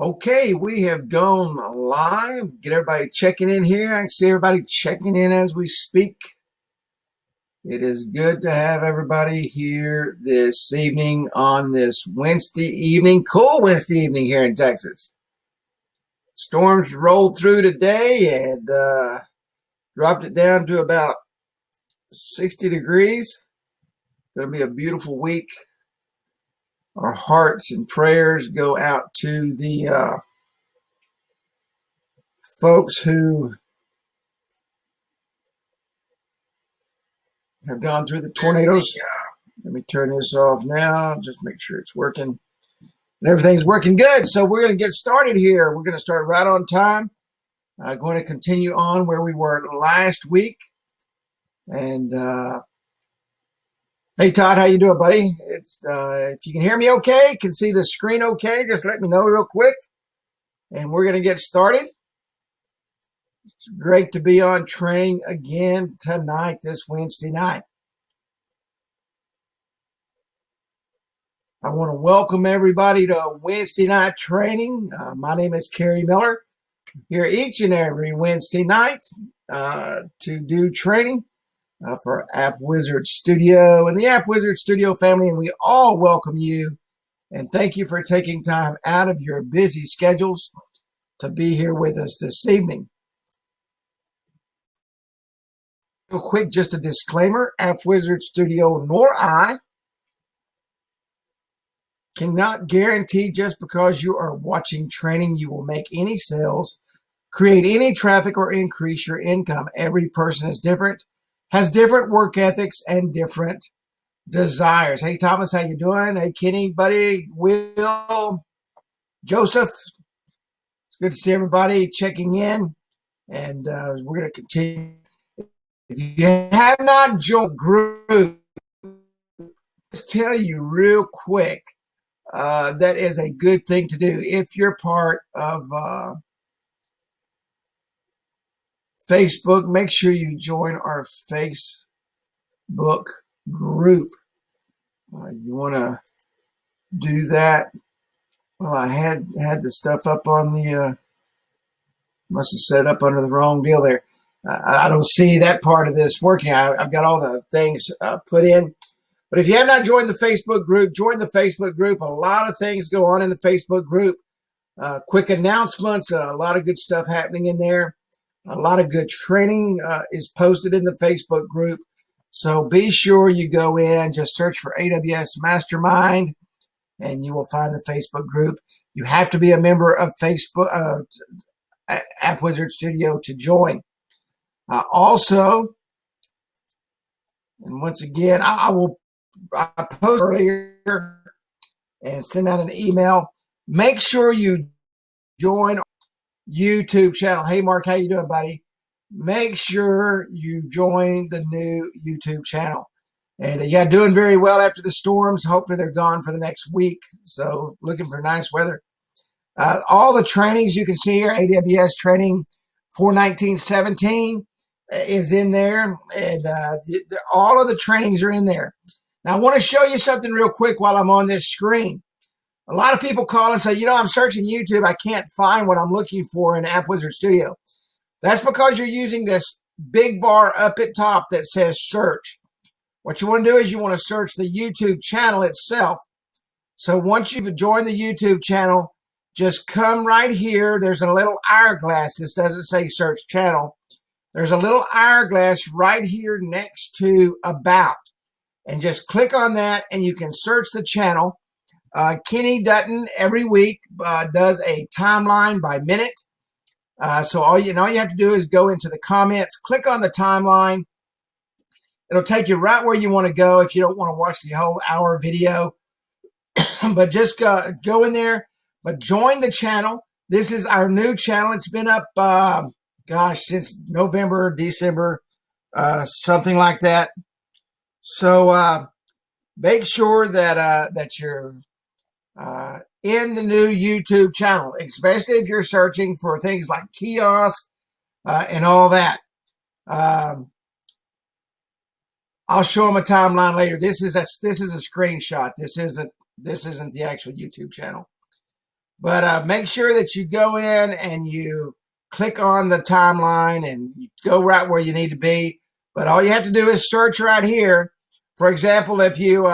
Okay, we have gone live. Get everybody checking in here. I can see everybody checking in as we speak. It is good to have everybody here this evening on this Wednesday evening, cool Wednesday evening here in Texas. Storms rolled through today and dropped it down to about 60 degrees. Going to be a beautiful week. Our hearts and prayers go out to the folks who have gone through the tornadoes. Let me turn this off now, just make sure it's working. And everything's working good. So we're going to get started here. We're going to start right on time. Going to continue on where we were last week. And hey, Todd, how you doing, buddy? It's if you can hear me okay, can see the screen okay, just let me know real quick. And we're going to get started. It's great to be on training again tonight, this Wednesday night. I want to welcome everybody to Wednesday night training. My name is Kerry Miller. Here each and every Wednesday night to do training for AppWizard Studio and the AppWizard Studio family. And we all welcome you and thank you for taking time out of your busy schedules to be here with us this evening. Real quick, just a disclaimer, AppWizard Studio nor I cannot guarantee just because you are watching training you will make any sales, create any traffic, or increase your income. Every person is different, has different work ethics and different desires. Hey, Thomas, how you doing? Hey, Kenny, buddy, Will, Joseph. It's good to see everybody checking in, and we're going to continue. If you have not joined the group, just tell you real quick, that is a good thing to do. If you're part of Facebook, make sure you join our Facebook group. You want to do that. Well, I had the stuff up on the, must have set it up under the wrong deal there. I don't see that part of this working. I've got all the things put in. But if you have not joined the Facebook group, join the Facebook group. A lot of things go on in the Facebook group. Quick announcements, a lot of good stuff happening in there. A lot of good training is posted in the Facebook group. So be sure you go in, just search for AWS Mastermind, and you will find the Facebook group. You have to be a member of Facebook, AppWizard Studio to join. Also, and once again, I post earlier and send out an email. Make sure you join YouTube channel. Hey, Mark, how you doing, buddy? Make sure you join the new YouTube channel. And yeah, doing very well after the storms. Hopefully they're gone for the next week. So looking for nice weather. All the trainings you can see here, AWS training 419.17 is in there. And all of the trainings are in there. Now, I want to show you something real quick while I'm on this screen. A lot of people call and say, you know, I'm searching YouTube. I can't find what I'm looking for in AppWizard Studio. That's because you're using this big bar up at top that says search. What you want to do is you want to search the YouTube channel itself. So once you've joined the YouTube channel, just come right here. There's a little hourglass. This doesn't say search channel. There's a little hourglass right here next to About. And just click on that and you can search the channel. Kenny Dutton every week does a timeline by minute. So all you have to do is go into the comments, click on the timeline. It'll take you right where you want to go if you don't want to watch the whole hour video. But just go in there, but join the channel. This is our new channel. It's been up, since November, December, something like that. So make sure that you're in the new YouTube channel, especially if you're searching for things like Kiosk and all that. I'll show them a timeline later. This is a screenshot. This isn't the actual YouTube channel. But make sure that you go in and you click on the timeline and you go right where you need to be. But all you have to do is search right here. For example, if you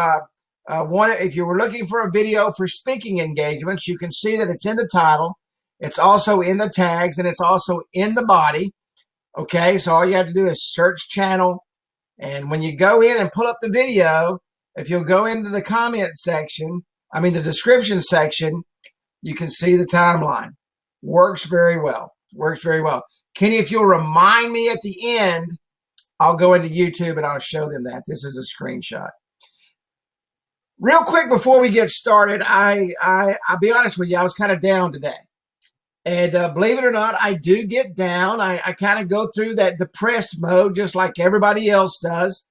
if you were looking for a video for speaking engagements, you can see that it's in the title. It's also in the tags, and it's also in the body. Okay, so all you have to do is search channel. And when you go in and pull up the video, if you'll go into the comment section, the description section, you can see the timeline. Works very well. Works very well. Kenny, if you'll remind me at the end, I'll go into YouTube and I'll show them that. This is a screenshot. Real quick before we get started, I'll be honest with you, I was kind of down today. And believe it or not, I do get down. I kind of go through that depressed mode just like everybody else does.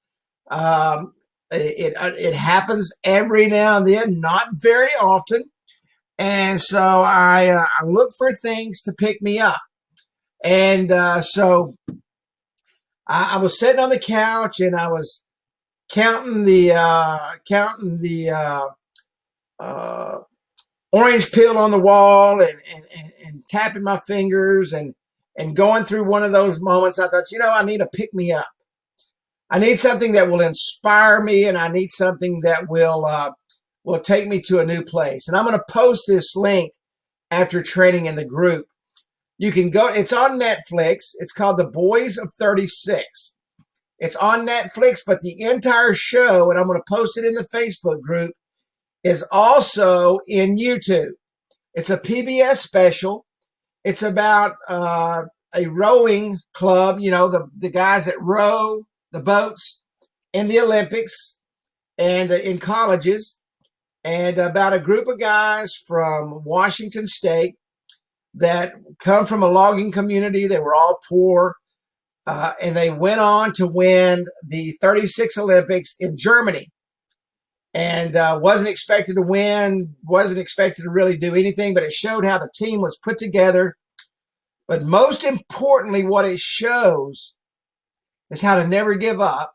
It happens every now and then, not very often. And so I look for things to pick me up. And so I was sitting on the couch and I was counting the orange peel on the wall and tapping my fingers and going through one of those moments. I thought, I need to pick me up. I need something that will inspire me, and I need something that will take me to a new place. And I'm going to post this link after training in the group. You can go, it's on Netflix. It's called The Boys of 36. It's on Netflix, but the entire show, and I'm going to post it in the Facebook group, is also in YouTube. It's a PBS special. It's about a rowing club, the guys that row the boats in the Olympics and in colleges, and about a group of guys from Washington State that come from a logging community. They were all poor, and they went on to win the 36 Olympics in Germany. And wasn't expected to win, wasn't expected to really do anything, but it showed how the team was put together. But most importantly, what it shows is how to never give up,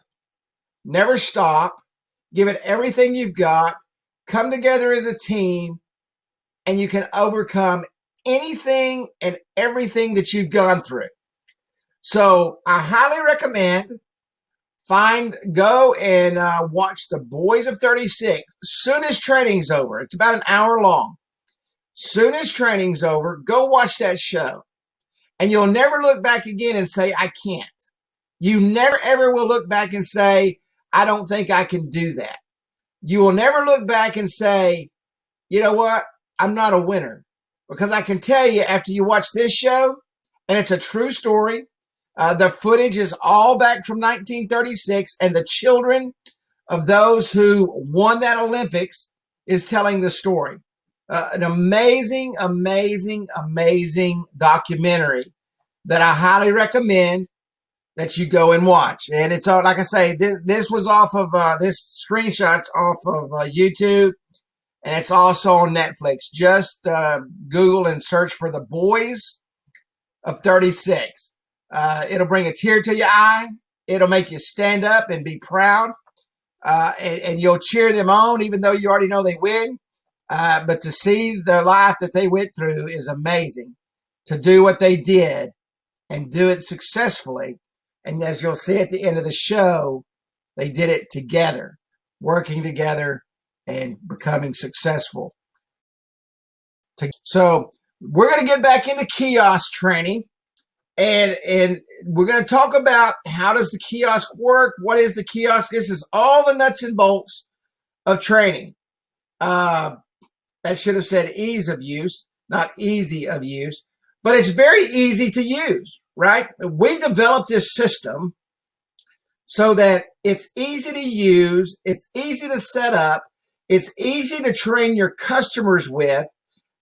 never stop, give it everything you've got, come together as a team, and you can overcome anything and everything that you've gone through. So I highly recommend go and watch The Boys of 36. Soon as training's over, it's about an hour long. Soon as training's over, go watch that show. And you'll never look back again and say, I can't. You never, ever will look back and say, I don't think I can do that. You will never look back and say, you know what? I'm not a winner. Because I can tell you, after you watch this show, and it's a true story, the footage is all back from 1936, and the children of those who won that Olympics is telling the story. An amazing, amazing, amazing documentary that I highly recommend that you go and watch. And it's like I say, this was off of this screenshot's off of YouTube, and it's also on Netflix. Just Google and search for The Boys of 36. It'll bring a tear to your eye. It'll make you stand up and be proud. And you'll cheer them on, even though you already know they win. But to see the life that they went through is amazing. To do what they did and do it successfully. And as you'll see at the end of the show, they did it together, working together and becoming successful. So we're going to get back into kiosk training. And we're going to talk about how does the kiosk work? What is the kiosk? This is all the nuts and bolts of training. That should have said ease of use, not easy of use. But it's very easy to use, right? We developed this system so that it's easy to use, it's easy to set up, it's easy to train your customers with,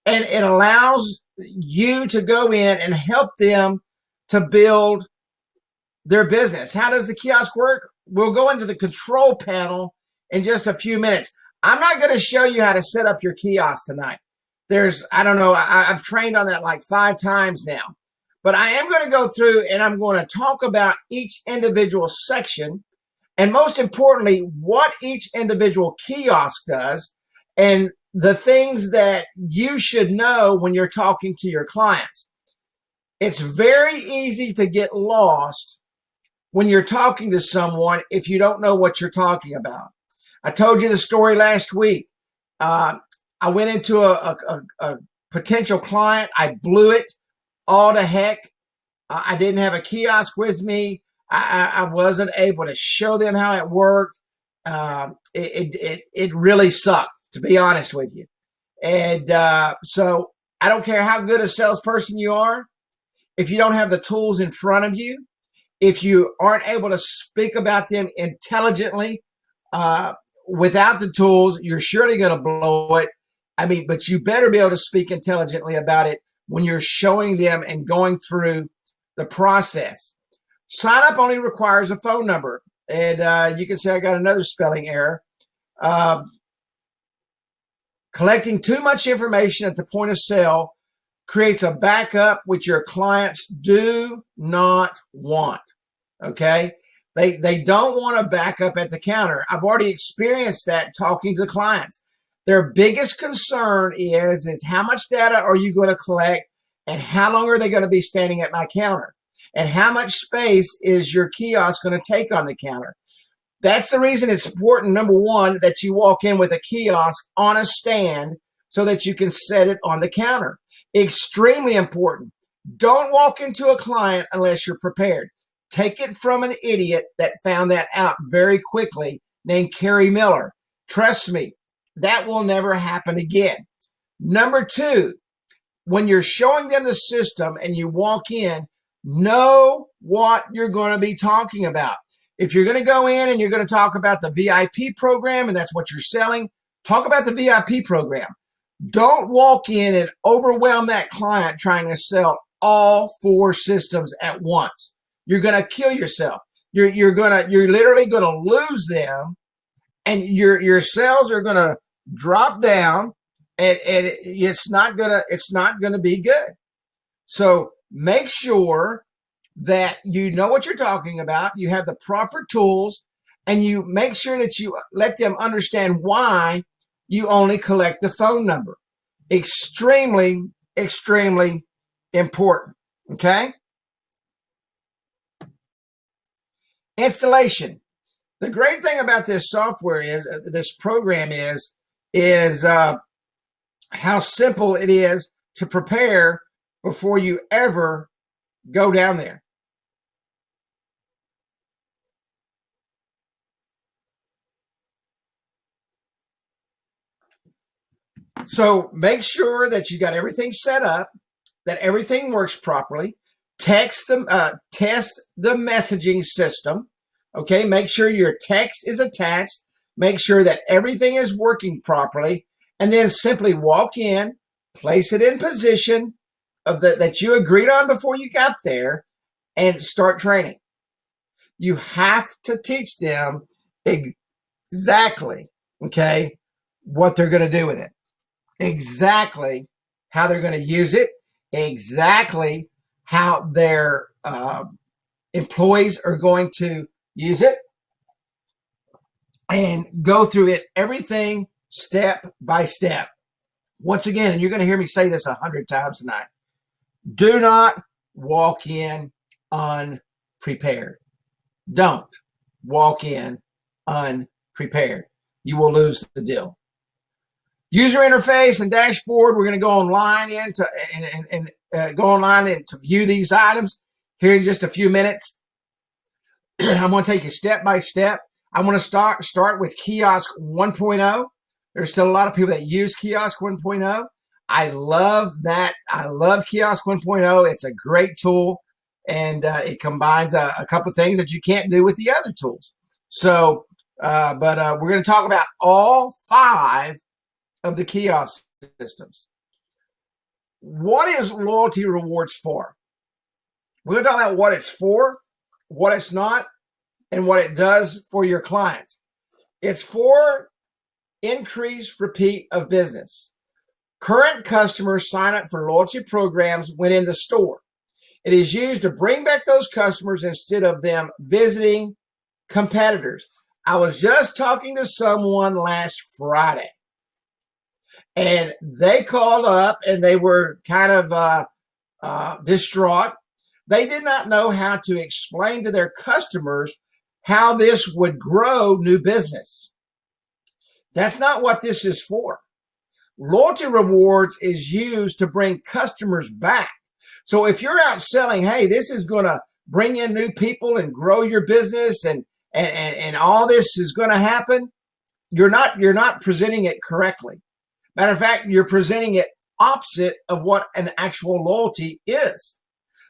and it allows you to go in and help them to build their business. How does the kiosk work? We'll go into the control panel in just a few minutes. I'm not going to show you how to set up your kiosk tonight. I don't know, I've trained on that like 5 times now. But I am going to go through and I'm going to talk about each individual section, and most importantly, what each individual kiosk does, and the things that you should know when you're talking to your clients. It's very easy to get lost when you're talking to someone if you don't know what you're talking about. I told you the story last week. I went into a potential client. I blew it all to heck. I didn't have a kiosk with me. I wasn't able to show them how it worked. It really sucked, to be honest with you. And so I don't care how good a salesperson you are. If you don't have the tools in front of you, if you aren't able to speak about them intelligently without the tools, you're surely going to blow it. I mean, but you better be able to speak intelligently about it when you're showing them and going through the process. Sign up only requires a phone number. And you can say I got another spelling error. Collecting too much information at the point of sale creates a backup which your clients do not want. Okay? They don't want a backup at the counter. I've already experienced that talking to the clients. Their biggest concern is how much data are you going to collect and how long are they going to be standing at my counter? And how much space is your kiosk going to take on the counter? That's the reason it's important, number one, that you walk in with a kiosk on a stand so that you can set it on the counter. Extremely important. Don't walk into a client unless you're prepared. Take it from an idiot that found that out very quickly named Kerry Miller. Trust me, that will never happen again. Number two, when you're showing them the system and you walk in, know what you're going to be talking about. If you're going to go in and you're going to talk about the VIP program and that's what you're selling, talk about the VIP program. Don't walk in and overwhelm that client trying to sell all 4 systems at once. You're going to kill yourself. You're literally going to lose them, and your sales are going to drop down, and it's not gonna be good. So make sure that you know what you're talking about, you have the proper tools, and you make sure that you let them understand why you only collect the phone number. Extremely, extremely important. Okay? Installation. The great thing about this software is, this program is how simple it is to prepare before you ever go down there. So make sure that you got everything set up, that everything works properly. Test the messaging system. Okay, make sure your text is attached. Make sure that everything is working properly, and then simply walk in, place it in position that you agreed on before you got there, and start training. You have to teach them exactly, okay, what they're going to do with it, exactly how they're going to use it, exactly how their employees are going to use it, and go through it, everything step by step. Once again, and you're going to hear me say this 100 times tonight, do not walk in unprepared. Don't walk in unprepared. You will lose the deal. User interface and dashboard. We're going to go online to view these items here in just a few minutes. I'm going to take you step by step. I want to start with Kiosk 1.0. There's still a lot of people that use Kiosk 1.0. I love that. I love Kiosk 1.0. It's a great tool, and it combines a couple of things that you can't do with the other tools. So, but we're going to talk about all 5 of the kiosk systems. What is loyalty rewards for? We're going to talk about what it's for, what it's not, and what it does for your clients. It's for increased repeat of business. Current customers sign up for loyalty programs when in the store. It is used to bring back those customers instead of them visiting competitors. I was just talking to someone last Friday, And they called up and they were kind of distraught. They did not know how to explain to their customers how this would grow new business. That's not what this is for. Loyalty rewards is used to bring customers back. So if you're out selling, hey, this is going to bring in new people and grow your business and all this is going to happen, you're not presenting it correctly. Matter of fact, you're presenting it opposite of what an actual loyalty is.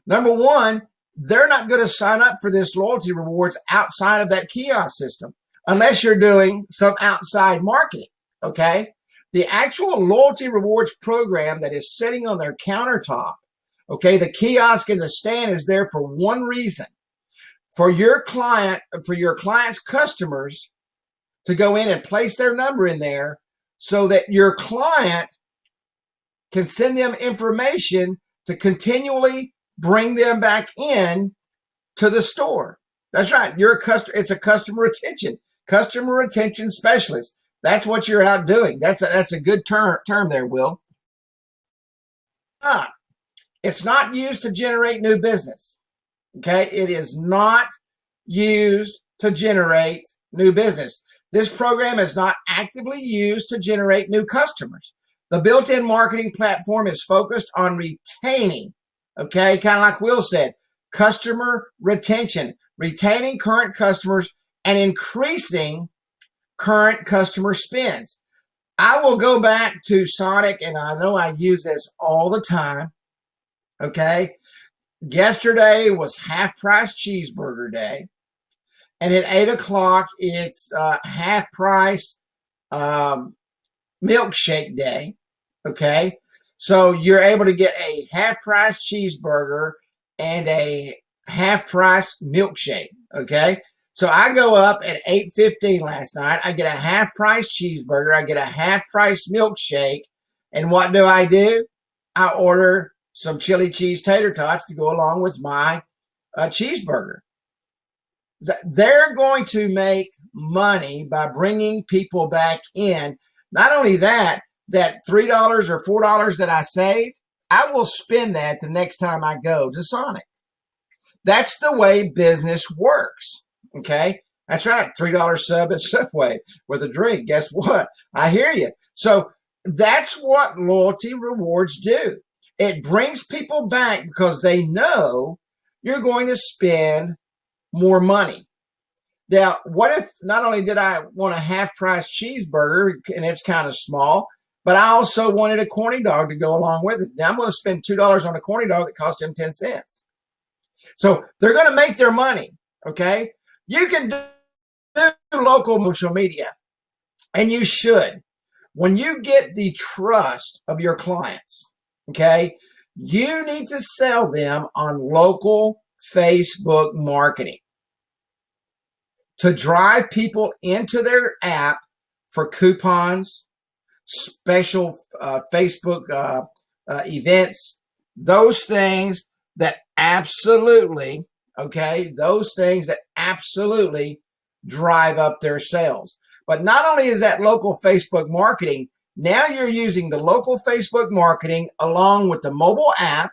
Number one, they're not going to sign up for this loyalty rewards outside of that kiosk system unless you're doing some outside marketing, okay? The actual loyalty rewards program that is sitting on their countertop, okay, the kiosk and the stand is there for one reason, for your client's customers to go in and place their number in there so that your client can send them information to continually bring them back in to the store. That's right. It's a customer retention specialist. That's what you're out doing. That's a good term there, Will. It's not used to generate new business. Okay. It is not used to generate new business. This program is not actively used to generate new customers. The built-in marketing platform is focused on retaining, okay, kind of like Will said, customer retention, retaining current customers and increasing current customer spends. I will go back to Sonic, and I know I use this all the time, okay? Yesterday was half-price cheeseburger day. And at 8 o'clock, it's half-price milkshake day, okay? So you're able to get a half-price cheeseburger and a half-price milkshake, okay? So I go up at 8:15 last night. I get a half-price cheeseburger. I get a half-price milkshake. And what do? I order some chili cheese tater tots to go along with my cheeseburger. They're going to make money by bringing people back in. Not only that $3 or $4 that I saved, I will spend that the next time I go to Sonic. That's the way business works, okay? That's right, $3 sub at Subway with a drink. Guess what? I hear you. So that's what loyalty rewards do. It brings people back because they know you're going to spend more money. Now, what if not only did I want a half-price cheeseburger, and it's kind of small, but I also wanted a corny dog to go along with it. Now I'm going to spend $2 on a corny dog that cost them 10 cents. So they're going to make their money, okay? You can do local social media, and you should. When you get the trust of your clients, okay, you need to sell them on local Facebook marketing to drive people into their app for coupons, special Facebook events, those things that absolutely, okay, those things that absolutely drive up their sales. But not only is that local Facebook marketing, now you're using the local Facebook marketing along with the mobile app,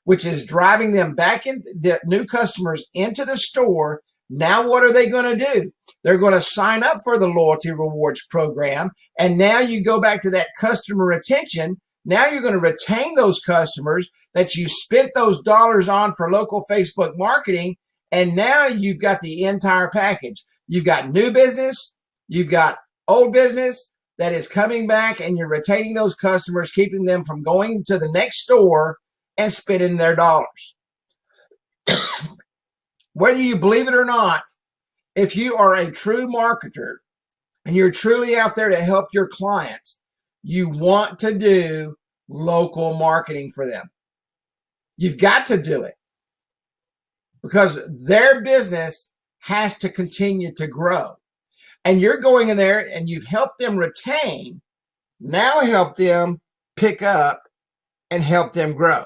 which is driving them back in, the new customers into the store. Now what are they going to do? They're going to sign up for the loyalty rewards program. And now you go back to that customer retention. Now you're going to retain those customers that you spent those dollars on for local Facebook marketing. And now you've got the entire package. You've got new business. You've got old business that is coming back, and you're retaining those customers, keeping them from going to the next store and spending their dollars. Whether you believe it or not, if you are a true marketer and you're truly out there to help your clients, you want to do local marketing for them. You've got to do it because their business has to continue to grow. And you're going in there and you've helped them retain, now help them pick up and help them grow.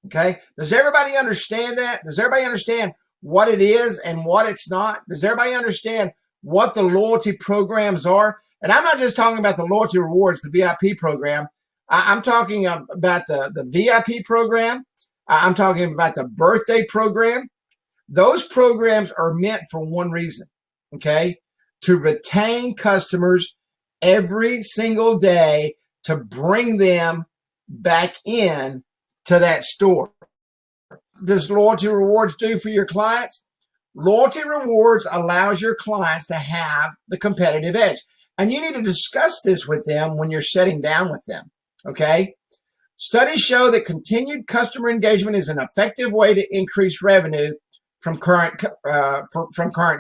Okay? Does everybody understand that? Does everybody understand what it is and what it's not? Does everybody understand what the loyalty programs are. And I'm not just talking about the loyalty rewards, the VIP program. I'm talking about the VIP program. I'm talking about the birthday program. Those programs are meant for one reason, okay? To retain customers every single day, to bring them back in to that store. Does loyalty rewards do for your clients? Loyalty rewards allows your clients to have the competitive edge. And you need to discuss this with them when you're sitting down with them, okay? Studies show that continued customer engagement is an effective way to increase revenue from current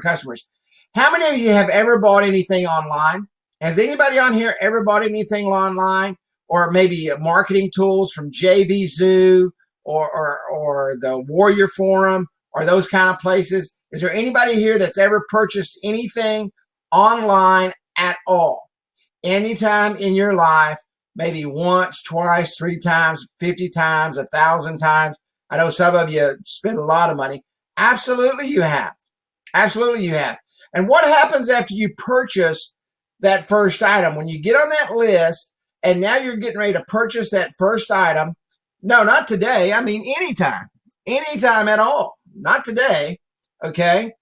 customers. How many of you have ever bought anything online? Has anybody on here ever bought anything online, or maybe marketing tools from JVZoo or the Warrior Forum or those kind of places? Is there anybody here that's ever purchased anything online at all? Anytime in your life, maybe once, twice, 3 times, 50 times, 1,000 times. I know some of you spend a lot of money. Absolutely you have. Absolutely you have. And what happens after you purchase that first item? When you get on that list and now you're getting ready to purchase that first item, no, not today. I mean, anytime at all. Not today. Okay.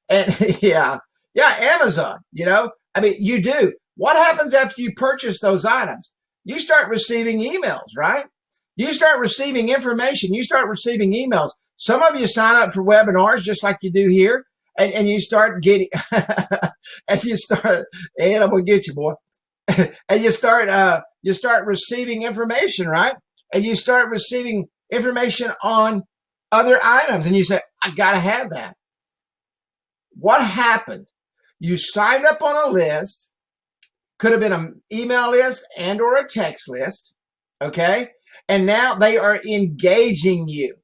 And yeah, Amazon, I mean, you do. What happens after you purchase those items? You start receiving emails, right? You start receiving information. You start receiving emails. Some of you sign up for webinars just like you do here, and you start getting, and I'm gonna get you, boy. And you start receiving information, right? And you start receiving information on other items, and you say, I gotta have that. What happened? You signed up on a list, could have been an email list and or a text list, okay? And now they are engaging you.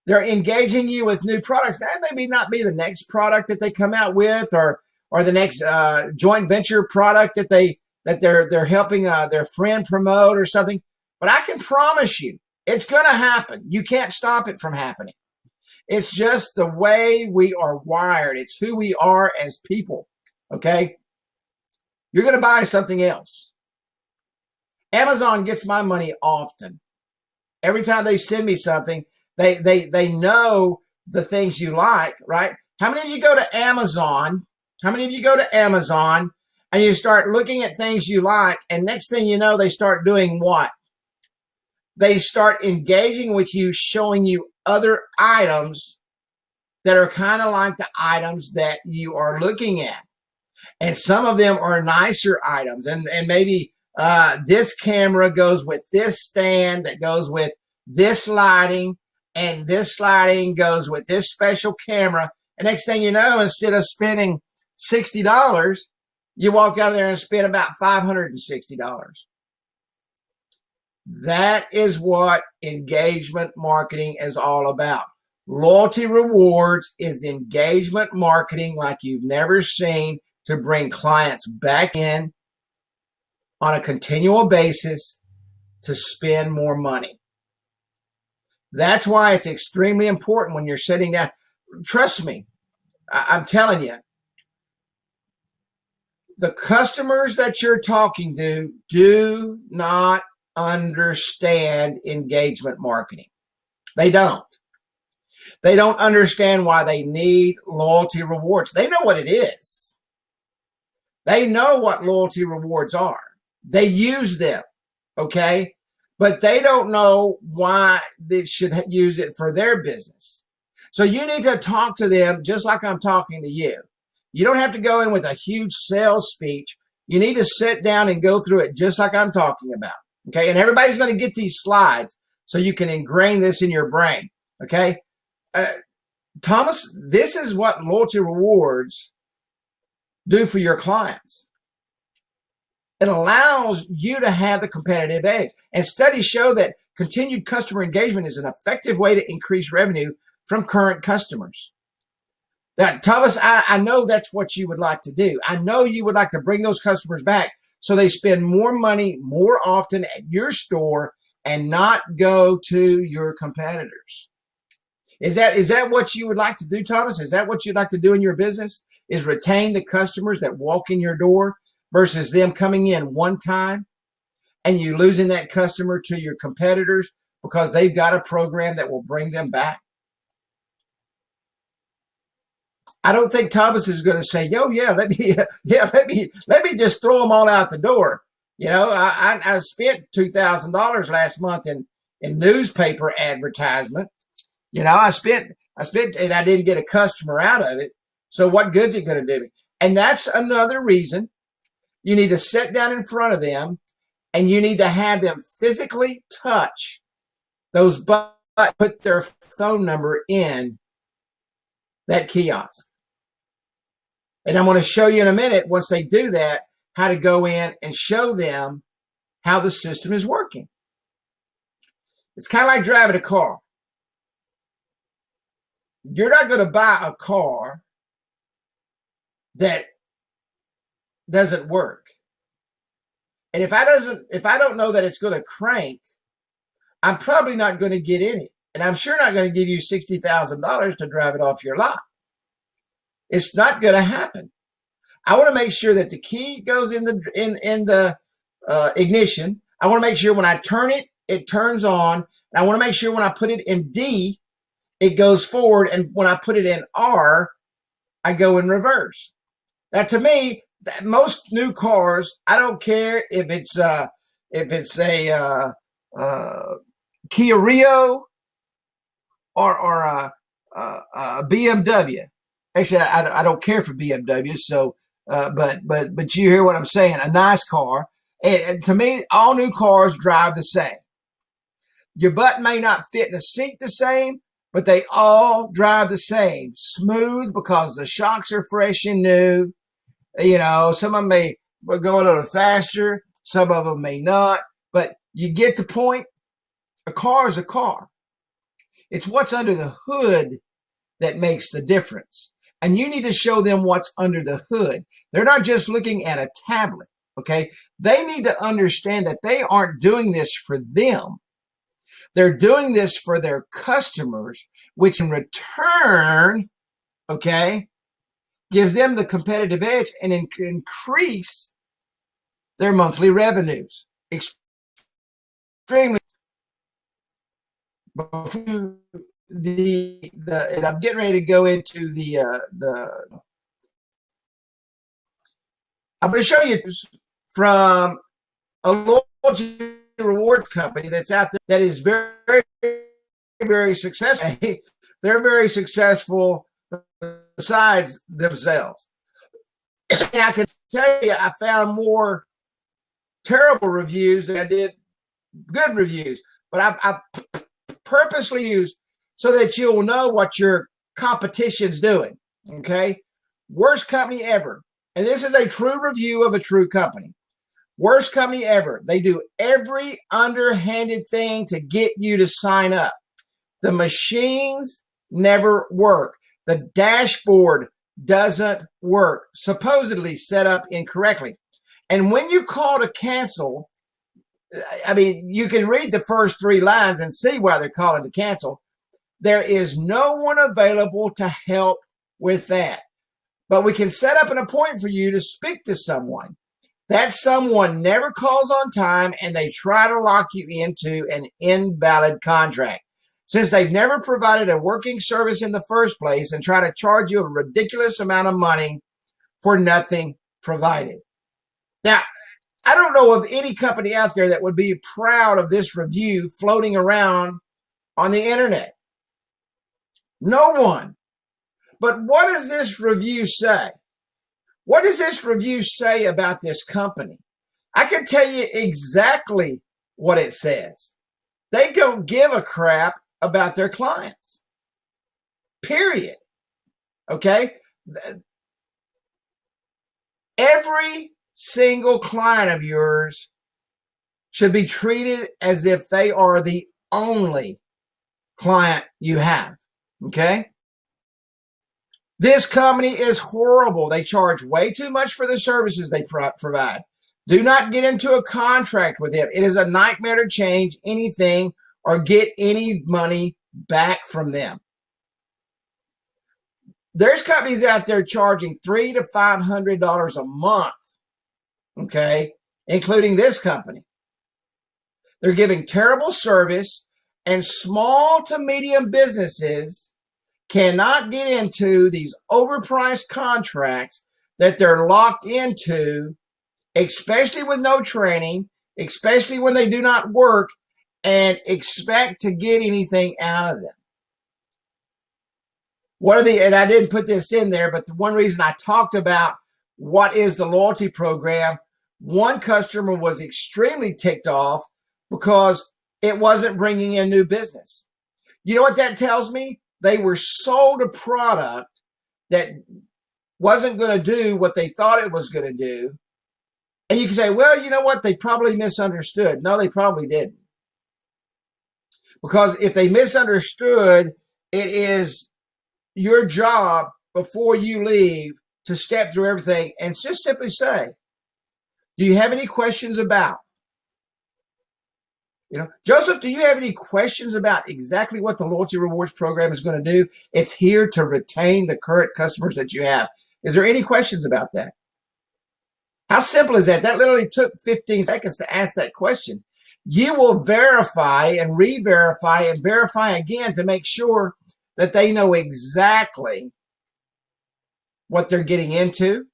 They're engaging you with new products. That may not be the next product that they come out with, or the next joint venture product that they're helping their friend promote or something. But I can promise you, it's going to happen. You can't stop it from happening. It's just the way we are wired. It's who we are as people, okay? You're going to buy something else. Amazon gets my money often. Every time they send me something, they know the things you like, right? How many of you go to Amazon? How many of you go to Amazon and you start looking at things you like, and next thing you know, they start doing what? They start engaging with you, showing you other items that are kind of like the items that you are looking at. And some of them are nicer items. And maybe this camera goes with this stand that goes with this lighting, and this lighting goes with this special camera. And next thing you know, instead of spending $60, you walk out of there and spend about $560. That is what engagement marketing is all about. Loyalty rewards is engagement marketing like you've never seen, to bring clients back in on a continual basis to spend more money. That's why it's extremely important when you're sitting down. Trust me, I'm telling you, the customers that you're talking to do not understand engagement marketing. They don't. They don't understand why they need loyalty rewards. They know what it is. They know what loyalty rewards are. They use them, okay? But they don't know why they should use it for their business. So you need to talk to them just like I'm talking to you. You don't have to go in with a huge sales speech. You need to sit down and go through it just like I'm talking about, okay? And everybody's going to get these slides so you can ingrain this in your brain, okay? Thomas, this is what loyalty rewards do for your clients. It allows you to have the competitive edge. And studies show that continued customer engagement is an effective way to increase revenue from current customers. Now, Thomas, I know that's what you would like to do. I know you would like to bring those customers back so they spend more money more often at your store and not go to your competitors. Is that what you would like to do, Thomas? Is that what you'd like to do in your business? is retain the customers that walk in your door versus them coming in one time and you losing that customer to your competitors because they've got a program that will bring them back. I don't think Thomas is going to say, "Yo, let me just throw them all out the door." You know, I spent $2,000 last month in newspaper advertisement. You know, I spent, and I didn't get a customer out of it. So what good's it going to do me? And that's another reason you need to sit down in front of them and you need to have them physically touch those buttons, put their phone number in that kiosk. And I'm going to show you in a minute, once they do that, how to go in and show them how the system is working. It's kind of like driving a car. You're not going to buy a car that doesn't work. And if I don't know that it's going to crank, I'm probably not going to get in it. And I'm sure not going to give you $60,000 to drive it off your lot. It's not going to happen. I want to make sure that the key goes in the ignition. I want to make sure when I turn it, it turns on. And I want to make sure when I put it in D, it goes forward. And when I put it in R, I go in reverse. Now, to me, most new cars, I don't care if it's a Kia Rio or a BMW. Actually, I don't care for BMW. So, but you hear what I'm saying? A nice car. And to me, all new cars drive the same. Your butt may not fit in the seat the same, but they all drive the same. Smooth because the shocks are fresh and new. You know, some of them may go a little faster. Some of them may not. But you get the point. A car is a car. It's what's under the hood that makes the difference. And you need to show them what's under the hood. They're not just looking at a tablet, okay? They need to understand that they aren't doing this for them. They're doing this for their customers, which in return, okay, gives them the competitive edge and increase their monthly revenues. Extremely. And I'm getting ready to go into I'm going to show you from a loyalty reward company that's out there that is very, very successful. They're very successful besides themselves. And I can tell you, I found more terrible reviews than I did good reviews. But I purposely used so that you'll know what your competition's doing. Okay? Worst company ever. And this is a true review of a true company. Worst company ever. They do every underhanded thing to get you to sign up. The machines never work. The dashboard doesn't work. Supposedly set up incorrectly. And when you call to cancel, I mean, you can read the first 3 lines and see why they're calling to cancel. There is no one available to help with that. But we can set up an appointment for you to speak to someone. That someone never calls on time and they try to lock you into an invalid contract. Since they've never provided a working service in the first place and try to charge you a ridiculous amount of money for nothing provided. Now, I don't know of any company out there that would be proud of this review floating around on the internet. No one. But what does this review say? What does this review say about this company? I can tell you exactly what it says. They don't give a crap about their clients. Period. Okay? Every single client of yours should be treated as if they are the only client you have. Okay? This company is horrible. They charge way too much for the services they provide. Do not get into a contract with them. It is a nightmare to change anything or get any money back from them. There's companies out there charging $300 to $500 a month, okay, including this company. They're giving terrible service, and small to medium businesses cannot get into these overpriced contracts that they're locked into, especially with no training, especially when they do not work, and expect to get anything out of them. And I didn't put this in there, but the one reason I talked about what is the loyalty program, one customer was extremely ticked off because it wasn't bringing in new business. You know what that tells me? They were sold a product that wasn't going to do what they thought it was going to do. And you can say, well, you know what? They probably misunderstood. No, they probably didn't. Because if they misunderstood, it is your job before you leave to step through everything and just simply say, do you have any questions about? Joseph, do you have any questions about exactly what the loyalty rewards program is going to do? It's here to retain the current customers that you have. Is there any questions about that? How simple is that? That literally took 15 seconds to ask that question. You will verify and re-verify and verify again to make sure that they know exactly what they're getting into,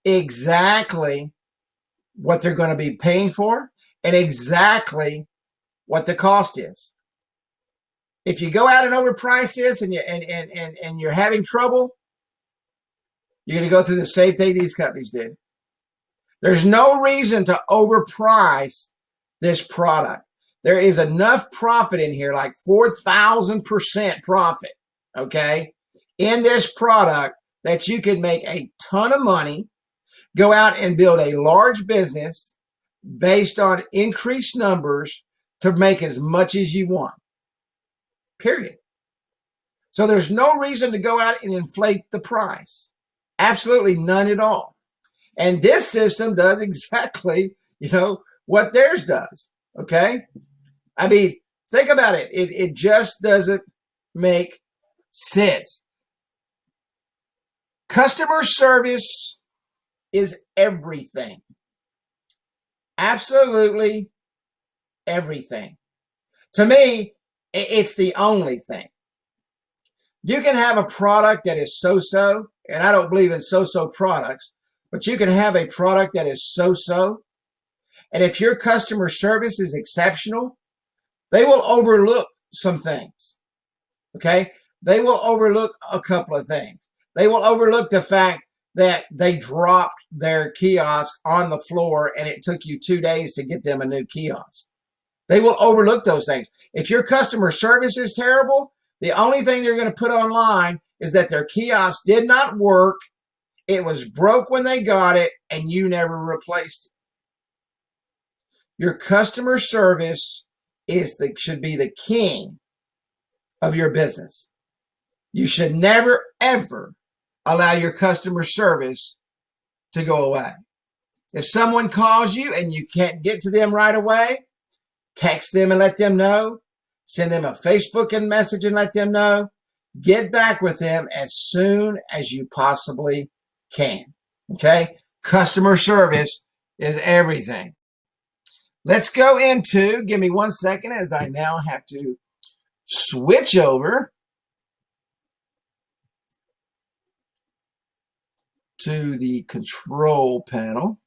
exactly what they're going to be paying for, and exactly what the cost is. If you go out and overprice this and you're having trouble, you're going to go through the same thing these companies did. There's no reason to overprice this product. There is enough profit in here, like 4,000% profit, okay, in this product that you can make a ton of money, go out and build a large business based on increased numbers to make as much as you want, period. So there's no reason to go out and inflate the price. Absolutely none at all. And this system does exactly, what theirs does, okay? I mean, think about it. It just doesn't make sense. Customer service is everything. Absolutely everything. To me, it's the only thing. You can have a product that is so-so, and I don't believe in so-so products, but you can have a product that is so-so, and if your customer service is exceptional, they will overlook some things, okay? They will overlook a couple of things. They will overlook the fact that they dropped their kiosk on the floor and it took you 2 days to get them a new kiosk. They will overlook those things. If your customer service is terrible, the only thing they're going to put online is that their kiosk did not work, it was broke when they got it, and you never replaced it. Your customer service should be the king of your business. You should never, ever allow your customer service to go away. If someone calls you and you can't get to them right away, text them and let them know. Send them a Facebook message and let them know. Get back with them as soon as you possibly can. Okay? Customer service is everything. Let's go into, give me 1 second as I now have to switch over to the control panel.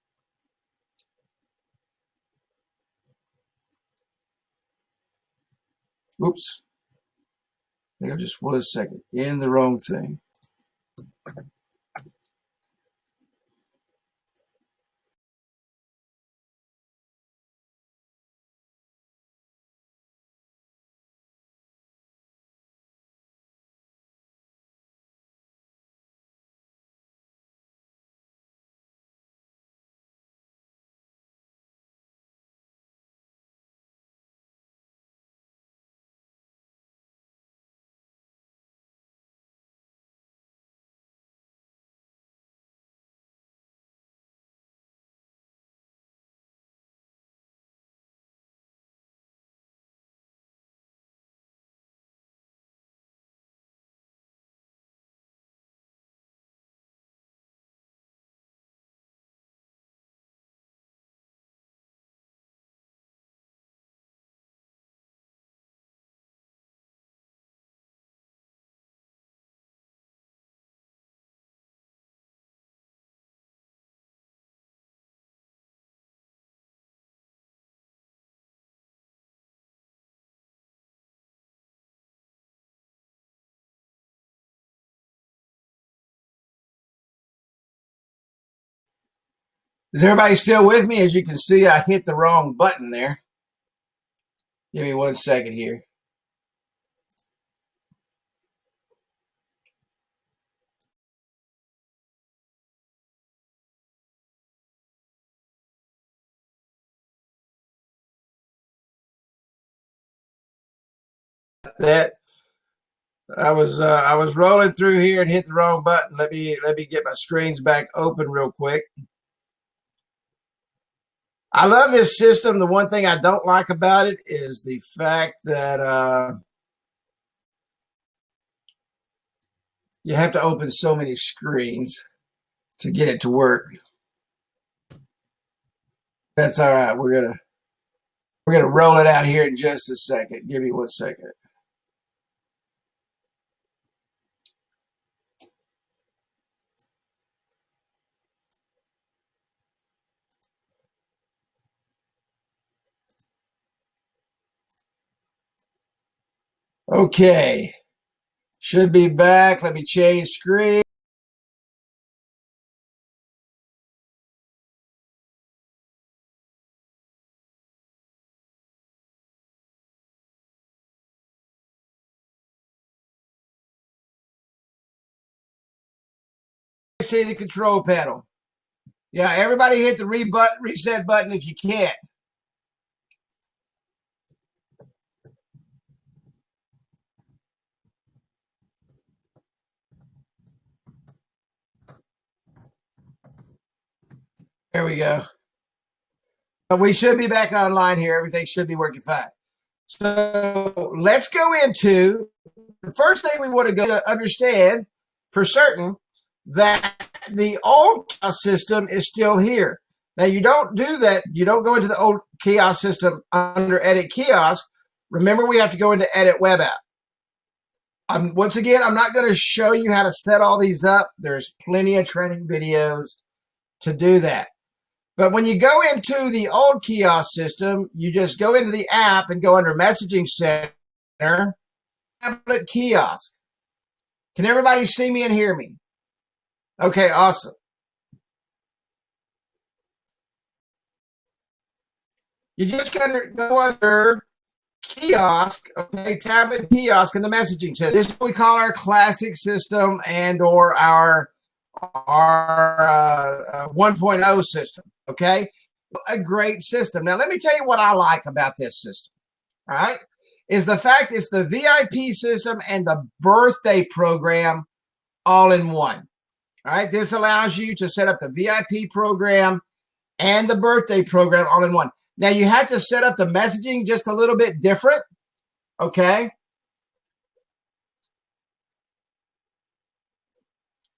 Oops. I think I just was a second in the wrong thing. Is everybody still with me? As you can see, I hit the wrong button there. Give me 1 second here. That I was rolling through here and hit the wrong button. Let me get my screens back open real quick. I love this system. The one thing I don't like about it is the fact that you have to open so many screens to get it to work. That's all right. We're gonna roll it out here in just a second. Give me 1 second. Okay. Should be back. Let me change screen. See the control panel. Yeah, everybody hit the reset button if you can. There we go. We should be back online here. Everything should be working fine. So let's go into the first thing we want to go to understand for certain that the old kiosk system is still here. Now, you don't do that. You don't go into the old kiosk system under Edit Kiosk. Remember, we have to go into Edit Web App. Once again, I'm not going to show you how to set all these up. There's plenty of training videos to do that. But when you go into the old kiosk system, you just go into the app and go under Messaging Center, Tablet Kiosk. Can everybody see me and hear me? Okay, awesome. You just got to go under Kiosk, okay, Tablet Kiosk in the messaging system. This is what we call our classic system and or our 1.0 system, okay? A great system. Now, let me tell you what I like about this system, all right, is the fact it's the VIP system and the birthday program all in one, all right? This allows you to set up the VIP program and the birthday program all in one. Now, you have to set up the messaging just a little bit different, okay?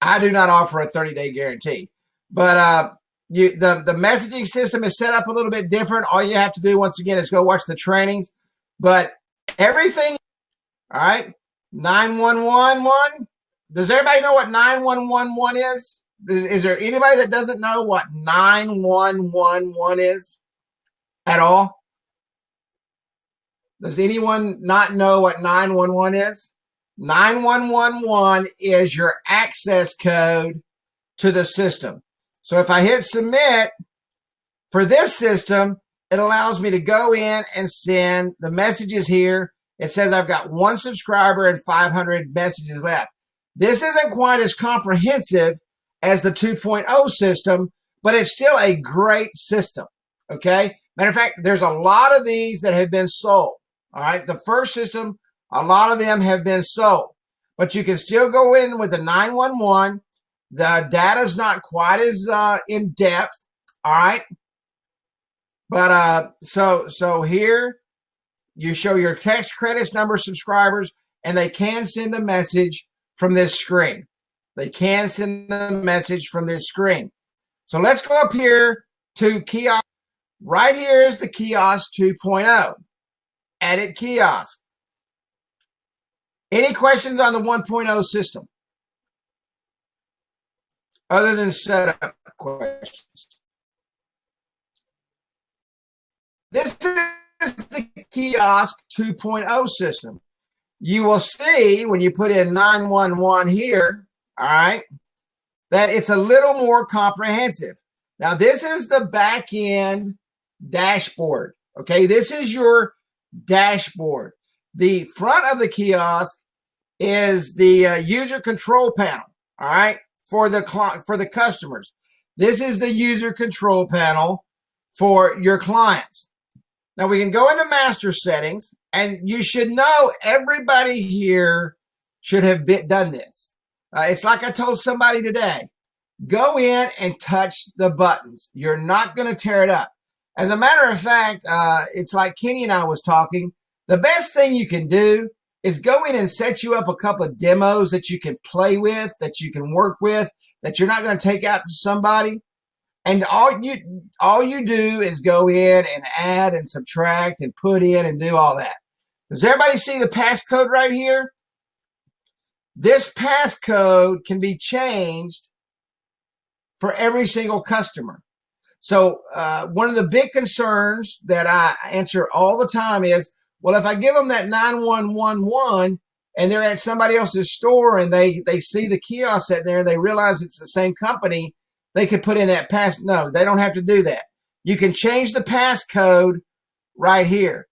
I do not offer a 30-day guarantee, but the messaging system is set up a little bit different. All you have to do, once again, is go watch the trainings, but everything, all right, 911. Does everybody know what 911 is? Is there anybody that doesn't know what 911 is at all? Does anyone not know what 911 is? 911 is your access code to the system. So if I hit submit for this system, it allows me to go in and send the messages here. It says I've got 1 subscriber and 500 messages left. This isn't quite as comprehensive as the 2.0 system, but it's still a great system, okay? Matter of fact, there's a lot of these that have been sold, all right? The first system, a lot of them have been sold, but you can still go in with the 911. The data is not quite as in depth, all right? But so here you show your text credits, number of subscribers, and they can send a message from this screen. They can send a message from this screen. So let's go up here to Kiosk. Right here is the Kiosk 2.0. Edit Kiosk. Any questions on the 1.0 system? Other than setup questions. This is the Kiosk 2.0 system. You will see when you put in 911 here, all right, that it's a little more comprehensive. Now, this is the back end dashboard. Okay, this is your dashboard. The front of the kiosk is the user control panel. All right, for the customers. This is the user control panel for your clients. Now we can go into master settings, and you should know everybody here should have done this. It's like I told somebody today. Go in and touch the buttons. You're not going to tear it up. As a matter of fact, it's like Kenny and I was talking. The best thing you can do is go in and set you up a couple of demos that you can play with, that you can work with, that you're not going to take out to somebody. And all you do is go in and add and subtract and put in and do all that. Does everybody see the passcode right here? This passcode can be changed for every single customer. So one of the big concerns that I answer all the time is, well, if I give them that 9111 and they're at somebody else's store and they see the kiosk sitting there and they realize it's the same company, they could put in that pass. No, they don't have to do that. You can change the passcode right here.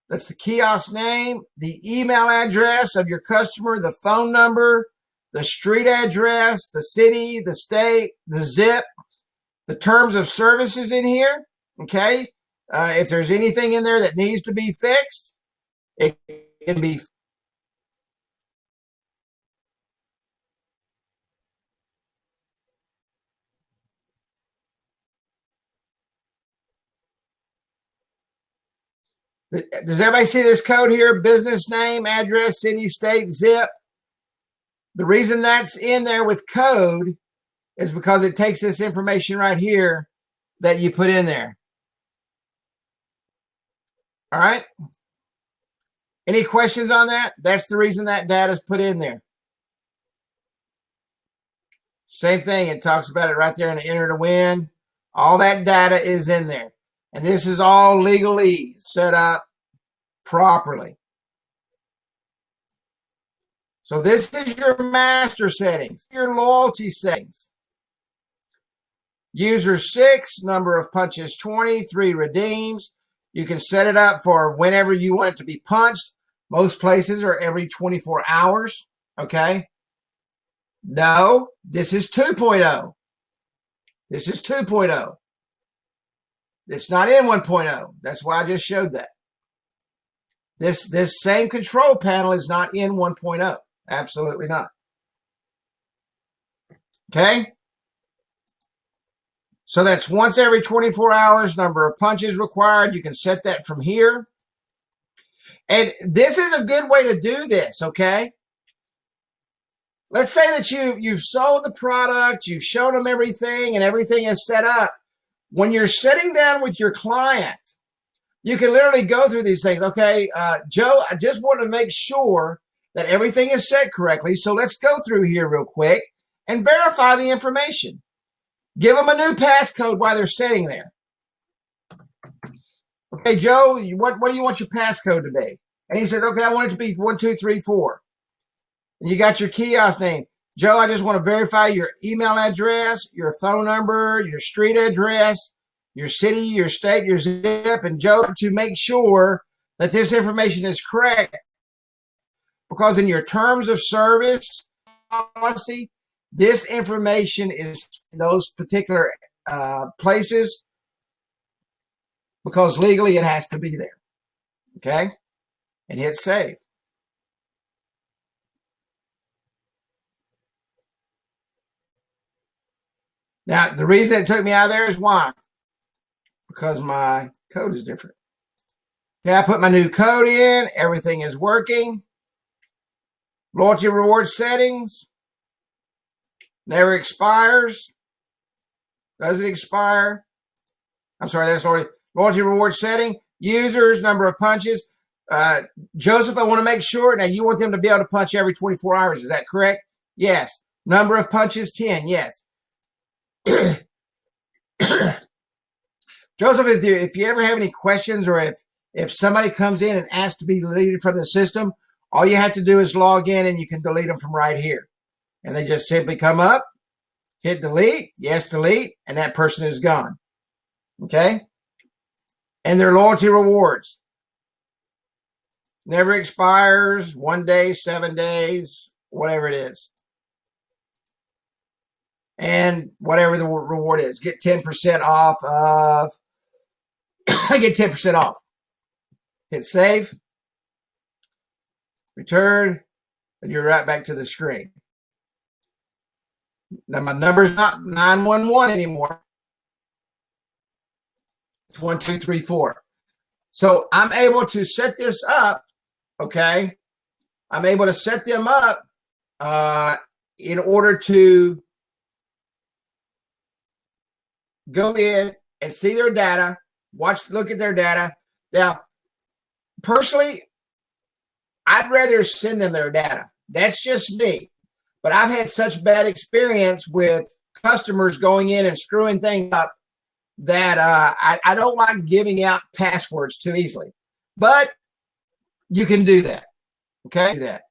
That's the kiosk name, the email address of your customer, the phone number, the street address, the city, the state, the zip, the terms of services in here. Okay. If there's anything in there that needs to be fixed, it can be. Does everybody see this code here? Business name, address, city, state, zip. The reason that's in there with code is because it takes this information right here that you put in there. All right. Any questions on that? That's the reason that data is put in there. Same thing. It talks about it right there in the enter to win. All that data is in there. And this is all legalese set up properly. So this is your master settings, your loyalty settings. User 6, number of punches 20, 3 redeems. You can set it up for whenever you want it to be punched. Most places are every 24 hours. Okay. No, this is 2.0. This is 2.0. It's not in 1.0. That's why I just showed that. This same control panel is not in 1.0. Absolutely not. Okay. So that's once every 24 hours, number of punches required. You can set that from here. And this is a good way to do this, okay? Let's say that you've sold the product, you've shown them everything, and everything is set up. When you're sitting down with your client, you can literally go through these things. Okay, Joe, I just want to make sure that everything is set correctly. So let's go through here real quick and verify the information. Give them a new passcode while they're sitting there. Okay, Joe, what do you want your passcode to be? And he says, okay, I want it to be 1234. And you got your kiosk name. Joe, I just want to verify your email address, your phone number, your street address, your city, your state, your zip, and Joe, to make sure that this information is correct. Because in your terms of service policy, this information is in those particular places because legally it has to be there. Okay? And hit save. Now, the reason it took me out of there is why? Because my code is different. Okay, I put my new code in. Everything is working. Loyalty reward settings. Never expires. Does it expire? I'm sorry, that's loyalty reward setting. Users, number of punches. Joseph, I want to make sure. Now, you want them to be able to punch every 24 hours. Is that correct? Yes. Number of punches, 10. Yes. Joseph, if you ever have any questions or if somebody comes in and asks to be deleted from the system, all you have to do is log in and you can delete them from right here. And they just simply come up Hit delete. Yes, delete. And that person is gone. Okay? And their loyalty rewards. Never expires. 1 day, 7 days, whatever it is. And whatever the reward is. Get 10% off of. I get 10% off. Hit save. Return. And you're right back to the screen. Now my number's not 911 anymore. It's 1234. So I'm able to set this up. Okay. I'm able to set them up in order to go in and see their data, look at their data. Now, personally, I'd rather send them their data. That's just me. But I've had such bad experience with customers going in and screwing things up that I don't like giving out passwords too easily. But you can do that. Okay? Do that.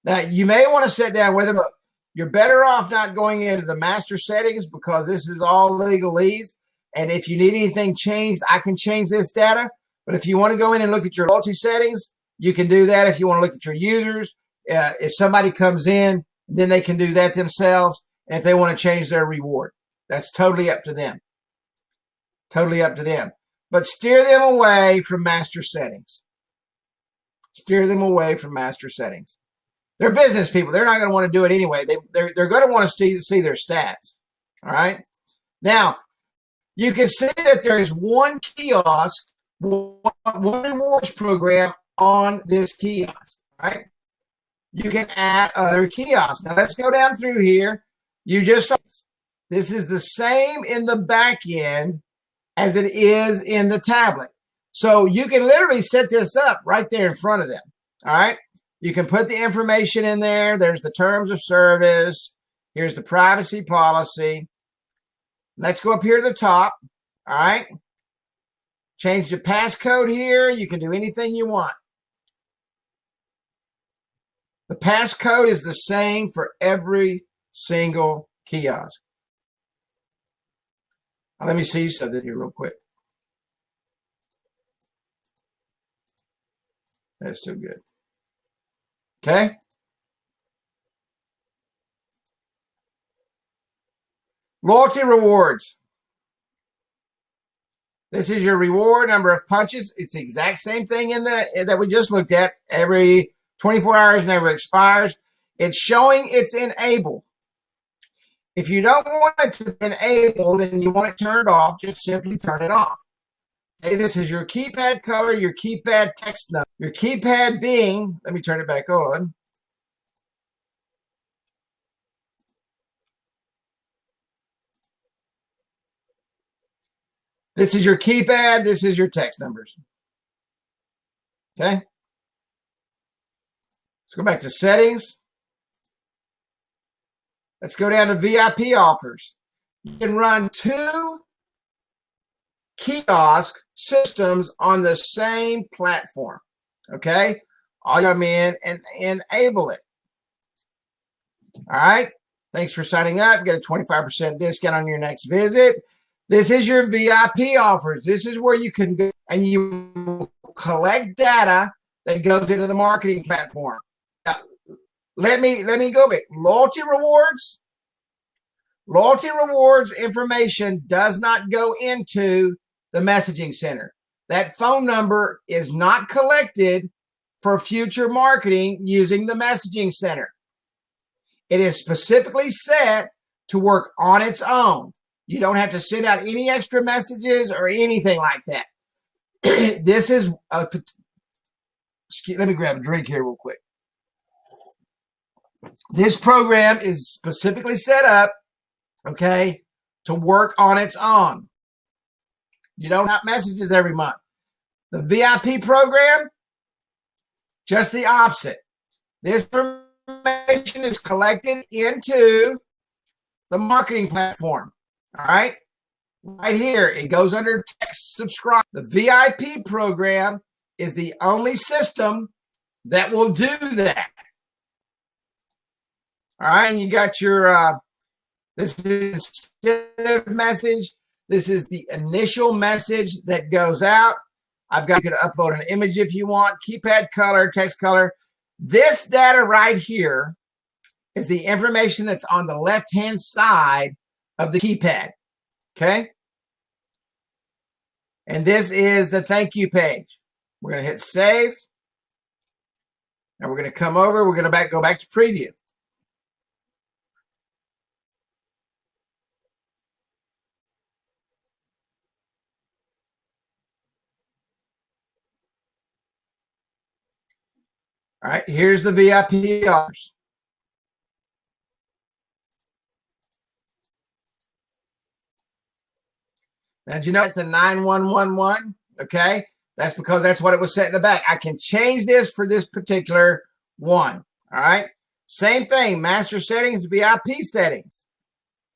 Now, you may want to sit down with them. Look, you're better off not going into the master settings because this is all legalese. And if you need anything changed, I can change this data. But if you want to go in and look at your loyalty settings, you can do that. If you want to look at your users, if somebody comes in, then they can do that themselves. And if they want to change their reward, that's totally up to them. Totally up to them. But steer them away from master settings. Steer them away from master settings. They're business people. They're not going to want to do it anyway. They're going to want to see their stats. All right. Now, you can see that there is one kiosk, one rewards program on this kiosk. Right. You can add other kiosks. Now, let's go down through here. This is the same in the back end as it is in the tablet. So you can literally set this up right there in front of them. All right. You can put the information in there. There's the terms of service. Here's the privacy policy. Let's go up here to the top. All right. Change the passcode here. You can do anything you want. The passcode is the same for every single kiosk. Now, let me see something here real quick. That's still good. Okay. Loyalty rewards. This is your reward number of punches. It's the exact same thing in that we just looked at. Every 24 hours never expires. It's showing it's enabled. If you don't want it to be enabled and you want it turned off, just simply turn it off. Okay, this is your keypad color, your keypad text number. Your keypad being, let me turn it back on. This is your keypad. This is your text numbers. Okay. Let's go back to settings. Let's go down to VIP offers. You can run 2 kiosk systems on the same platform. Okay. I'll come in and enable it. All right. Thanks for signing up. Get a 25% discount on your next visit. This is your VIP offers. This is where you can go and you collect data that goes into the marketing platform. Now, let me go back. Loyalty rewards. Loyalty rewards information does not go into the messaging center. That phone number is not collected for future marketing using the messaging center. It is specifically set to work on its own. You don't have to send out any extra messages or anything like that. This is let me grab a drink here real quick. This program is specifically set up, okay, to work on its own. You don't have messages every month. The VIP program, just the opposite. This information is collected into the marketing platform. All right. Right here, it goes under text subscribe. The VIP program is the only system that will do that. All right. And you got your This is incentive message. This is the initial message that goes out. I've got you to upload an image if you want, keypad color, text color. This data right here is the information that's on the left-hand side of the keypad, okay? And this is the thank you page. We're going to hit save. And we're going to come over. We're going to go back to preview. All right, here's the VIP offers. Now, did you know it's the 9111? Okay, that's because that's what it was set in the back. I can change this for this particular one. All right, same thing, master settings, VIP settings.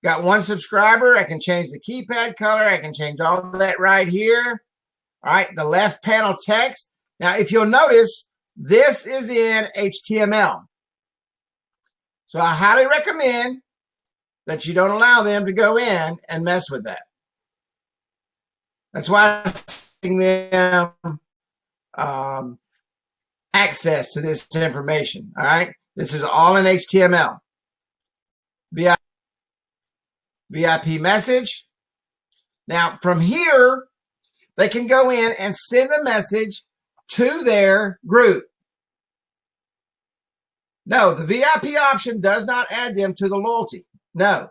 Got one subscriber. I can change the keypad color. I can change all of that right here. All right, the left panel text. Now, if you'll notice, this is in HTML. So I highly recommend that you don't allow them to go in and mess with that. That's why I'm giving them access to this information. All right, this is all in HTML. VIP message. Now, from here, they can go in and send a message to their group. No, the VIP option does not add them to the loyalty. No,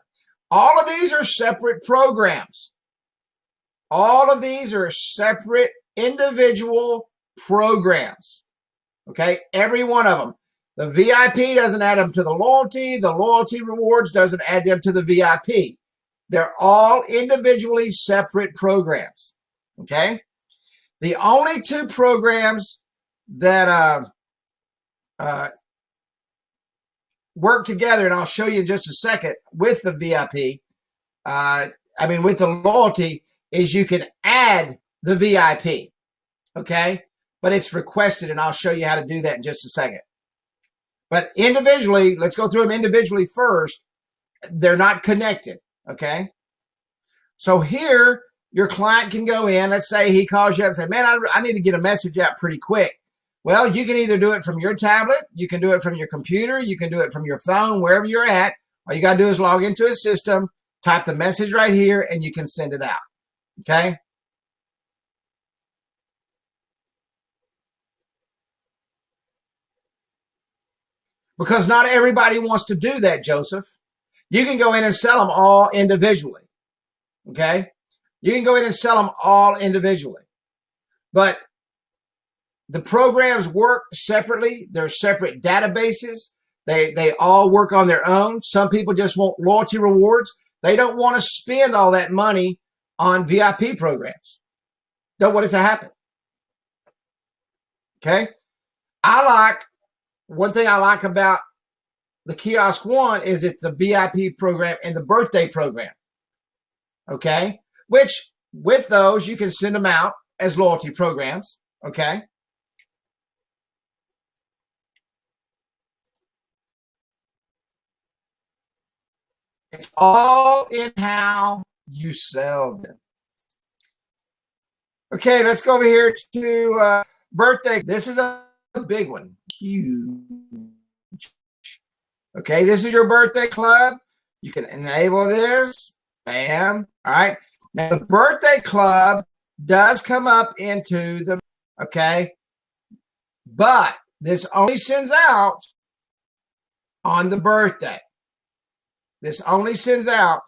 all of these are separate programs. All of these are separate individual programs. Okay, every one of them. The VIP doesn't add them to the loyalty rewards doesn't add them to the VIP. They're all individually separate programs. Okay, the only two programs that work together, and I'll show you in just a second with the VIP, with the loyalty, is you can add the VIP, okay? But it's requested, and I'll show you how to do that in just a second. But individually, let's go through them individually first. They're not connected, okay? So here, your client can go in. Let's say he calls you up and says, man, I need to get a message out pretty quick. Well, you can either do it from your tablet, you can do it from your computer, you can do it from your phone, wherever you're at. All you got to do is log into a system, type the message right here, and you can send it out, okay? Because not everybody wants to do that, Joseph. You can go in and sell them all individually, okay? You can go in and sell them all individually. But the programs work separately. They're separate databases. They all work on their own. Some people just want loyalty rewards. They don't want to spend all that money on VIP programs. Don't want it to happen. Okay? One thing I like about the Kiosk One is it's the VIP program and the birthday program. Okay? Which, with those, you can send them out as loyalty programs. Okay? It's all in how you sell them. Okay, let's go over here to birthday. This is a big one. Huge. Okay, this is your birthday club. You can enable this. Bam. All right. Now, the birthday club does come up into the, okay, but this only sends out on the birthday. This only sends out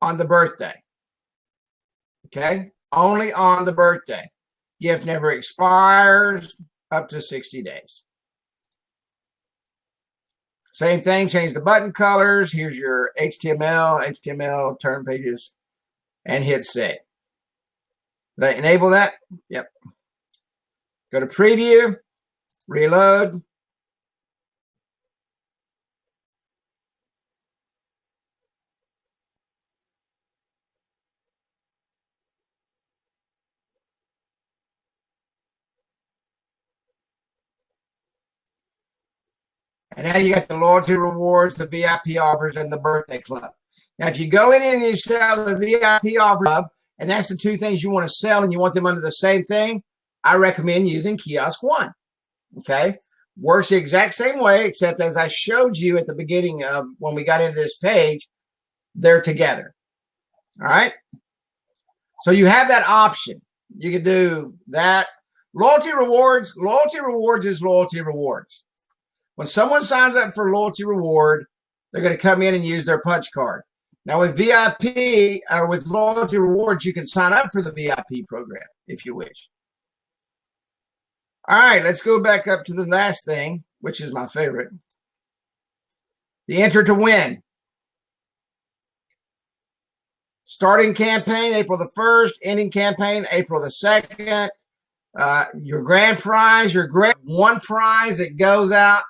on the birthday. Okay? Only on the birthday. Gift never expires up to 60 days. Same thing, change the button colors. Here's your HTML, turn pages, and hit save. Did I enable that? Yep. Go to preview, reload. And now you got the loyalty rewards, the VIP offers, and the birthday club. Now, if you go in and you sell the VIP offer, and that's the two things you want to sell and you want them under the same thing, I recommend using Kiosk 1. Okay? Works the exact same way, except as I showed you at the beginning of when we got into this page, they're together. All right? So you have that option. You can do that. Loyalty rewards is loyalty rewards. When someone signs up for loyalty reward, they're going to come in and use their punch card. Now with VIP or with loyalty rewards, you can sign up for the VIP program if you wish. All right, let's go back up to the last thing, which is my favorite. The enter to win. Starting campaign, April the 1st, ending campaign, April the 2nd. Your grand prize, one prize that goes out.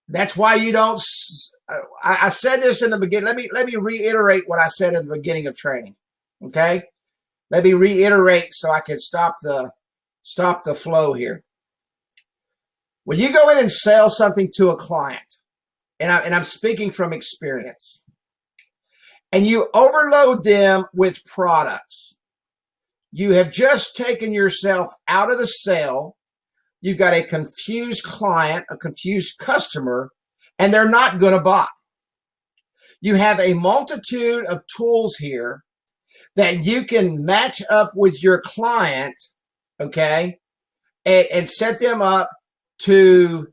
That's why you don't. I said this in the beginning. Let me reiterate what I said at the beginning of training. Okay, let me reiterate so I can stop the flow here. When you go in and sell something to a client, and I'm speaking from experience, and you overload them with products, you have just taken yourself out of the sale. You've got a confused client, a confused customer, and they're not going to buy. You have a multitude of tools here that you can match up with your client, okay, and set them up to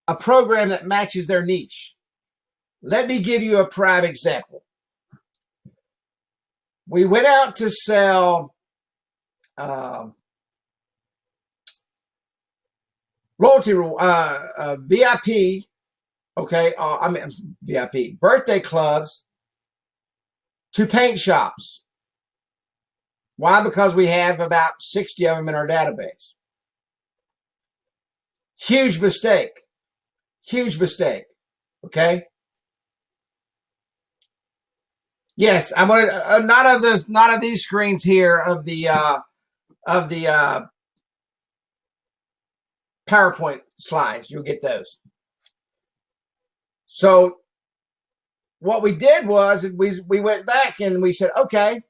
a program that matches their niche. Let me give you a prime example. We went out to sell loyalty VIP, okay, VIP birthday clubs to paint shops. Why? Because we have about 60 of them in our database. Huge mistake. Huge mistake. Okay. Yes, I'm gonna not of these screens here of the PowerPoint slides. You'll get those. So what we did was we went back and we said, okay,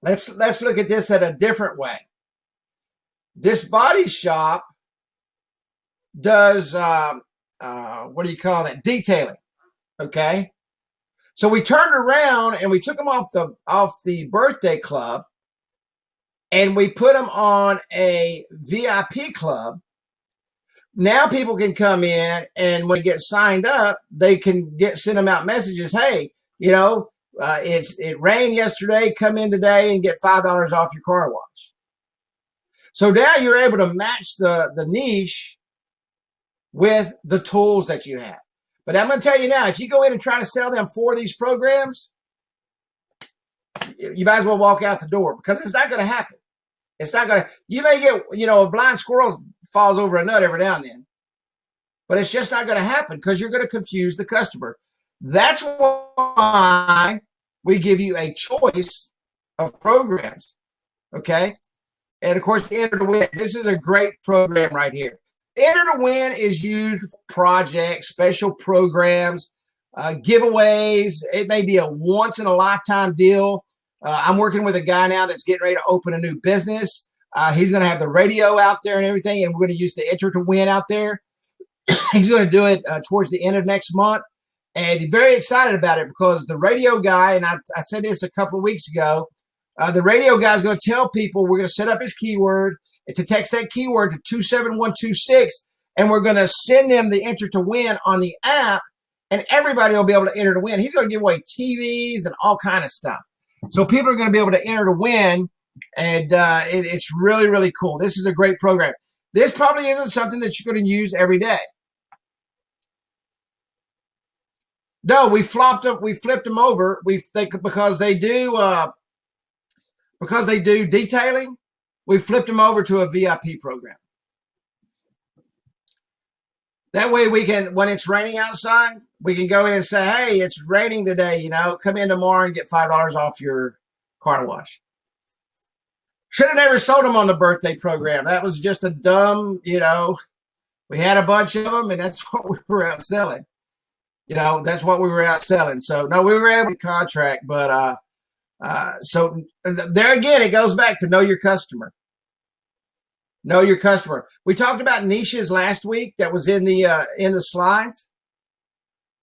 let's look at this at a different way. This body shop does what do you call that? Detailing. Okay. So we turned around and we took them off the birthday club and we put them on a VIP club. Now people can come in and when they get signed up, they can send them out messages. Hey, you know, it rained yesterday. Come in today and get $5 off your car wash. So now you're able to match the niche with the tools that you have. But I'm going to tell you now, if you go in and try to sell them 4 of these programs, you might as well walk out the door because it's not going to happen. It's not going to. You may get, you know, a blind squirrel falls over a nut every now and then, but it's just not going to happen because you're going to confuse the customer. That's why we give you a choice of programs, okay? And of course, the Enter to Win. This is a great program right here. Enter to Win is used for projects, special programs, giveaways. It may be a once-in-a-lifetime deal. I'm working with a guy now that's getting ready to open a new business. He's going to have the radio out there and everything, and we're going to use the Enter to Win out there. He's going to do it towards the end of next month, and he's very excited about it because the radio guy, and I said this a couple of weeks ago, the radio guy is going to tell people we're going to set up his keyword and to text that keyword to 27126, and we're going to send them the Enter to Win on the app, and everybody will be able to enter to win. He's going to give away TVs and all kind of stuff. So people are going to be able to enter to win, and it's really, really cool. This is a great program. This probably isn't something that you're going to use every day. No, we flipped them over. Because they do detailing. We flipped them over to a VIP program. That way we can, when it's raining outside, we can go in and say, hey, it's raining today, you know, come in tomorrow and get $5 off your car wash. Should have never sold them on the birthday program. That was just a dumb, we had a bunch of them, and that's what we were out selling. That's what we were out selling. So, no, we were able to contract, but so there again, it goes back to know your customer. Know your customer. We talked about niches last week that was in the slides.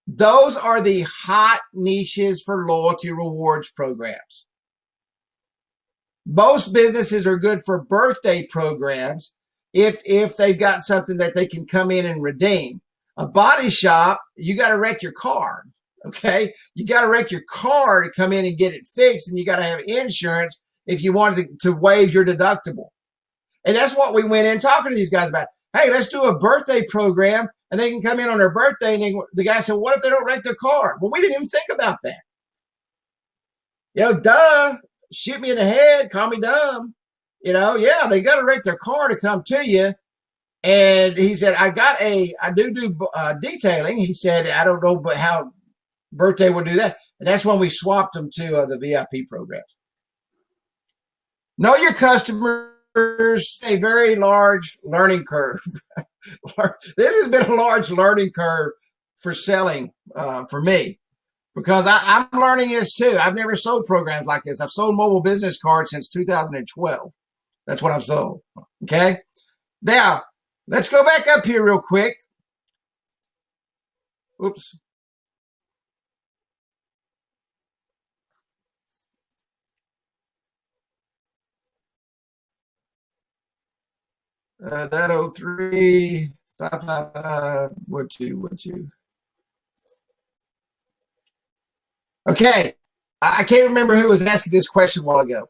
Those are the hot niches for loyalty rewards programs. Most businesses are good for birthday programs if they've got something that they can come in and redeem. A body shop, you got to wreck your car, okay? You got to wreck your car to come in and get it fixed, and you got to have insurance if you wanted to waive your deductible. And that's what we went in talking to these guys about. Hey, let's do a birthday program, and they can come in on their birthday, and the guy said, what if they don't wreck their car? Well, we didn't even think about that. Duh. Shoot me in the head, call me dumb. Yeah, they got to wreck their car to come to you. And he said, I do detailing. He said, I don't know but how birthday would do that. And that's when we swapped them to the VIP program. Know your customers, a very large learning curve. This has been a large learning curve for selling for me. Because I'm learning this too. I've never sold programs like this. I've sold mobile business cards since 2012. That's what I've sold. Okay. Now, let's go back up here real quick. Oops. That 03 555 12. Okay, I can't remember who was asking this question a while ago.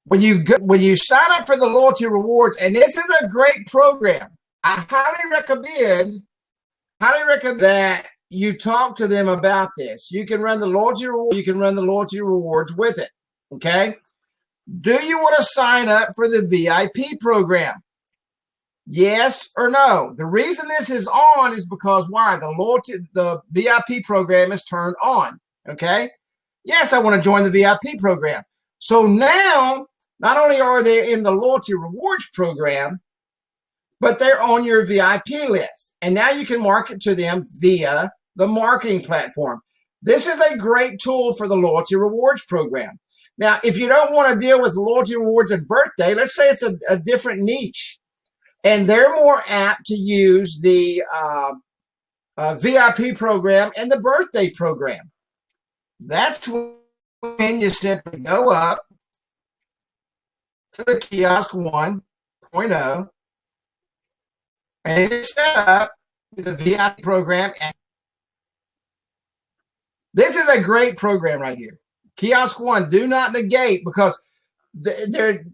When you sign up for the loyalty rewards, and this is a great program, I highly recommend that you talk to them about this. You can run the loyalty rewards with it. Okay. Do you want to sign up for the VIP program? Yes or no? The reason this is on is because why? The VIP program is turned on. Okay. Yes, I want to join the VIP program. So now, not only are they in the loyalty rewards program, but they're on your VIP list. And now you can market to them via the marketing platform. This is a great tool for the loyalty rewards program. Now, if you don't want to deal with loyalty rewards and birthday, let's say it's a different niche, and they're more apt to use the VIP program and the birthday program. That's when you simply go up to the Kiosk 1.0 and it's set up with the VIP program. And this is a great program right here. Kiosk 1, do not negate, because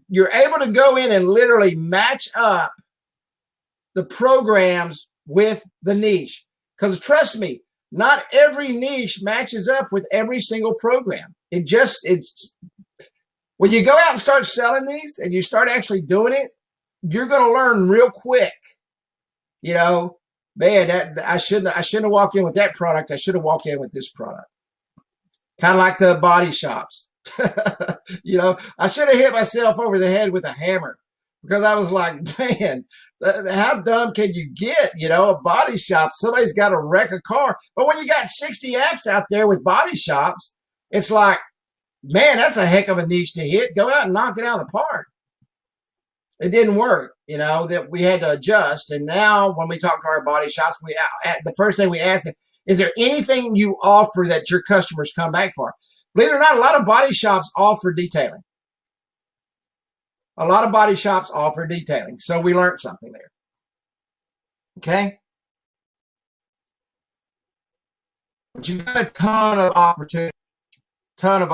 you're able to go in and literally match up the programs with the niche. Because trust me, not every niche matches up with every single program. It's when you go out and start selling these and you start actually doing it, you're going to learn real quick. Man, I shouldn't have walked in with that product. I should have walked in with this product. Kind of like the body shops. I should have hit myself over the head with a hammer, because I was like, man, how dumb can you get? A body shop, somebody's got to wreck a car. But when you got 60 apps out there with body shops, it's like, man, that's a heck of a niche to hit. Go out and knock it out of the park. It didn't work, that we had to adjust. And now when we talk to our body shops, the first thing we ask them, is there anything you offer that your customers come back for? Believe it or not, a lot of body shops offer detailing. A lot of body shops offer detailing. So we learned something there. Okay. But you've got a ton of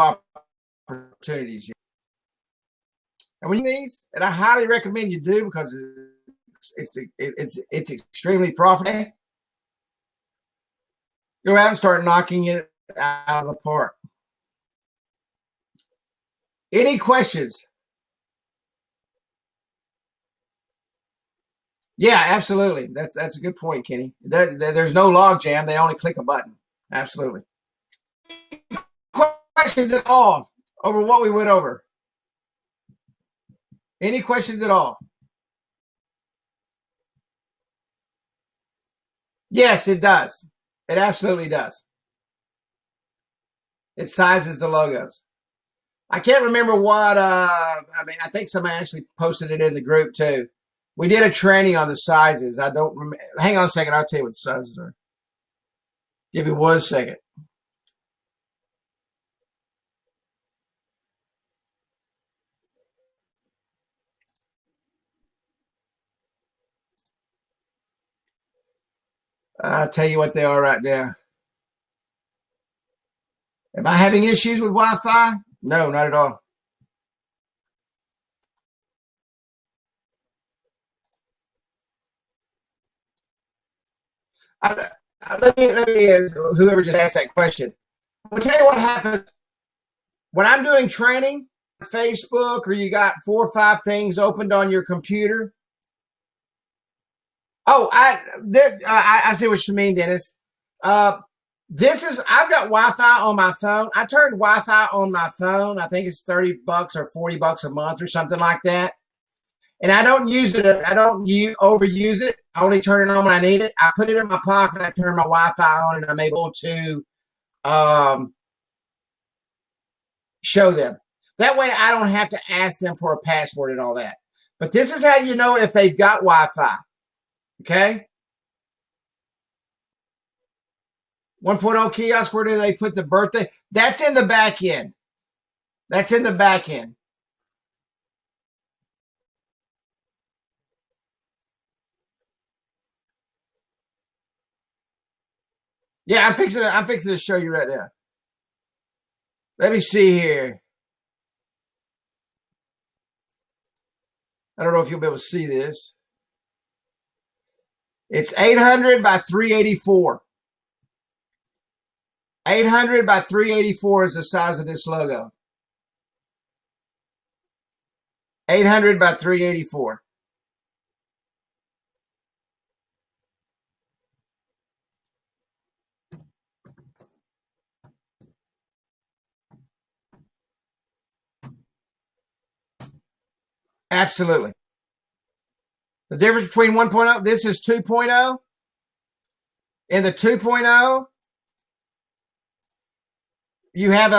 opportunities here. And when you need these, and I highly recommend you do, because it's extremely profitable, go out and start knocking it out of the park. Any questions? Yeah, absolutely. That's a good point, Kenny. There's no log jam. They only click a button. Absolutely. Questions at all over what we went over? Any questions at all? Yes, it does. It absolutely does. It sizes the logos. I can't remember what, I think somebody actually posted it in the group too. We did a training on the sizes. I don't remember. Hang on a second. I'll tell you what the sizes are. Give me 1 second. I'll tell you what they are right now. Am I having issues with Wi-Fi? No, not at all. Let me whoever just asked that question. I'll tell you what happens when I'm doing training, Facebook, or you got 4 or 5 things opened on your computer. Oh, I see what you mean, Dennis. I've got Wi-Fi on my phone. I turned Wi-Fi on my phone. I think it's $30 or $40 a month or something like that. And I don't use it. I don't overuse it. I only turn it on when I need it. I put it in my pocket. I turn my Wi-Fi on, and I'm able to show them. That way, I don't have to ask them for a password and all that. But this is how you know if they've got Wi-Fi. Okay. 1.0 kiosk, where do they put the birthday? That's in the back end. That's in the back end. Yeah, I'm fixing to show you right now. Let me see here. I don't know if you'll be able to see this. It's 800 by 384. 800 by 384 is the size of this logo. 800 by 384. Absolutely. The difference between 1.0, this is 2.0. In the 2.0, you have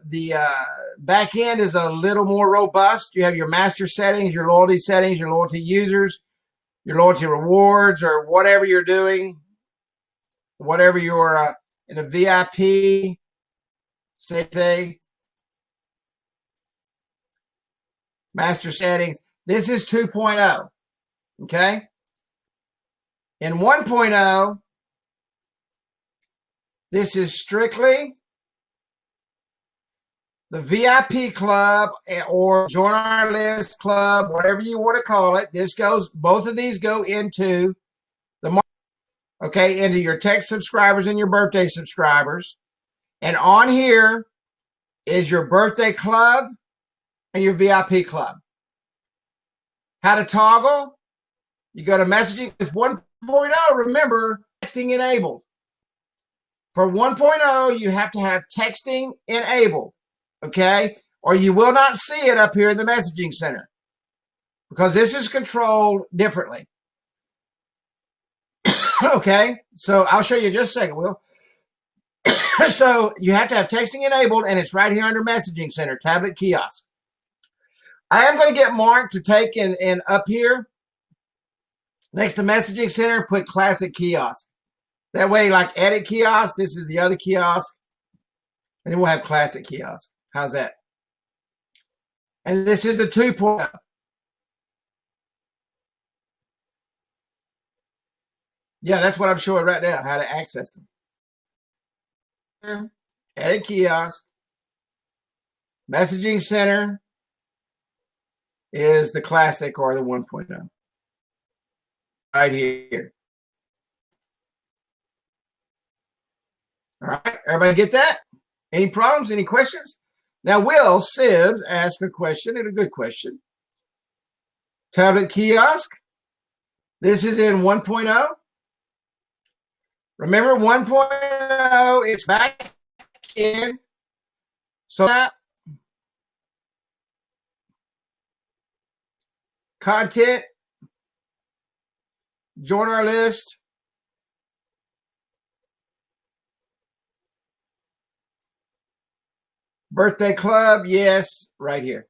the back end is a little more robust. You have your master settings, your loyalty users, your loyalty rewards, or whatever you're doing, whatever you're in a VIP, same thing. Master settings. This is 2.0. Okay. In 1.0, this is strictly the VIP club or join our list club, whatever you want to call it. Both of these go into the, okay, into your text subscribers and your birthday subscribers. And on here is your birthday club and your VIP club. How to toggle? You go to messaging with 1.0. Remember, texting enabled. For 1.0, you have to have texting enabled, okay? Or you will not see it up here in the messaging center because this is controlled differently. Okay, so I'll show you in just a second, Will. So you have to have texting enabled, and it's right here under messaging center, tablet kiosk. I am going to get Mark to take and up here next to messaging center, put classic kiosk. That way, like edit kiosk, this is the other kiosk, and then we'll have classic kiosk. How's that? And this is the 2.0. Yeah, that's what I'm showing right now, how to access them. Edit kiosk. Messaging center is the classic or the 1.0. Right here. All right, everybody get that? Any problems? Any questions? Now, Will Sibs asked a question, and a good question. Tablet kiosk. This is in 1.0. Remember, 1.0, it's back in. So that content, join our list. Birthday club, yes, right here.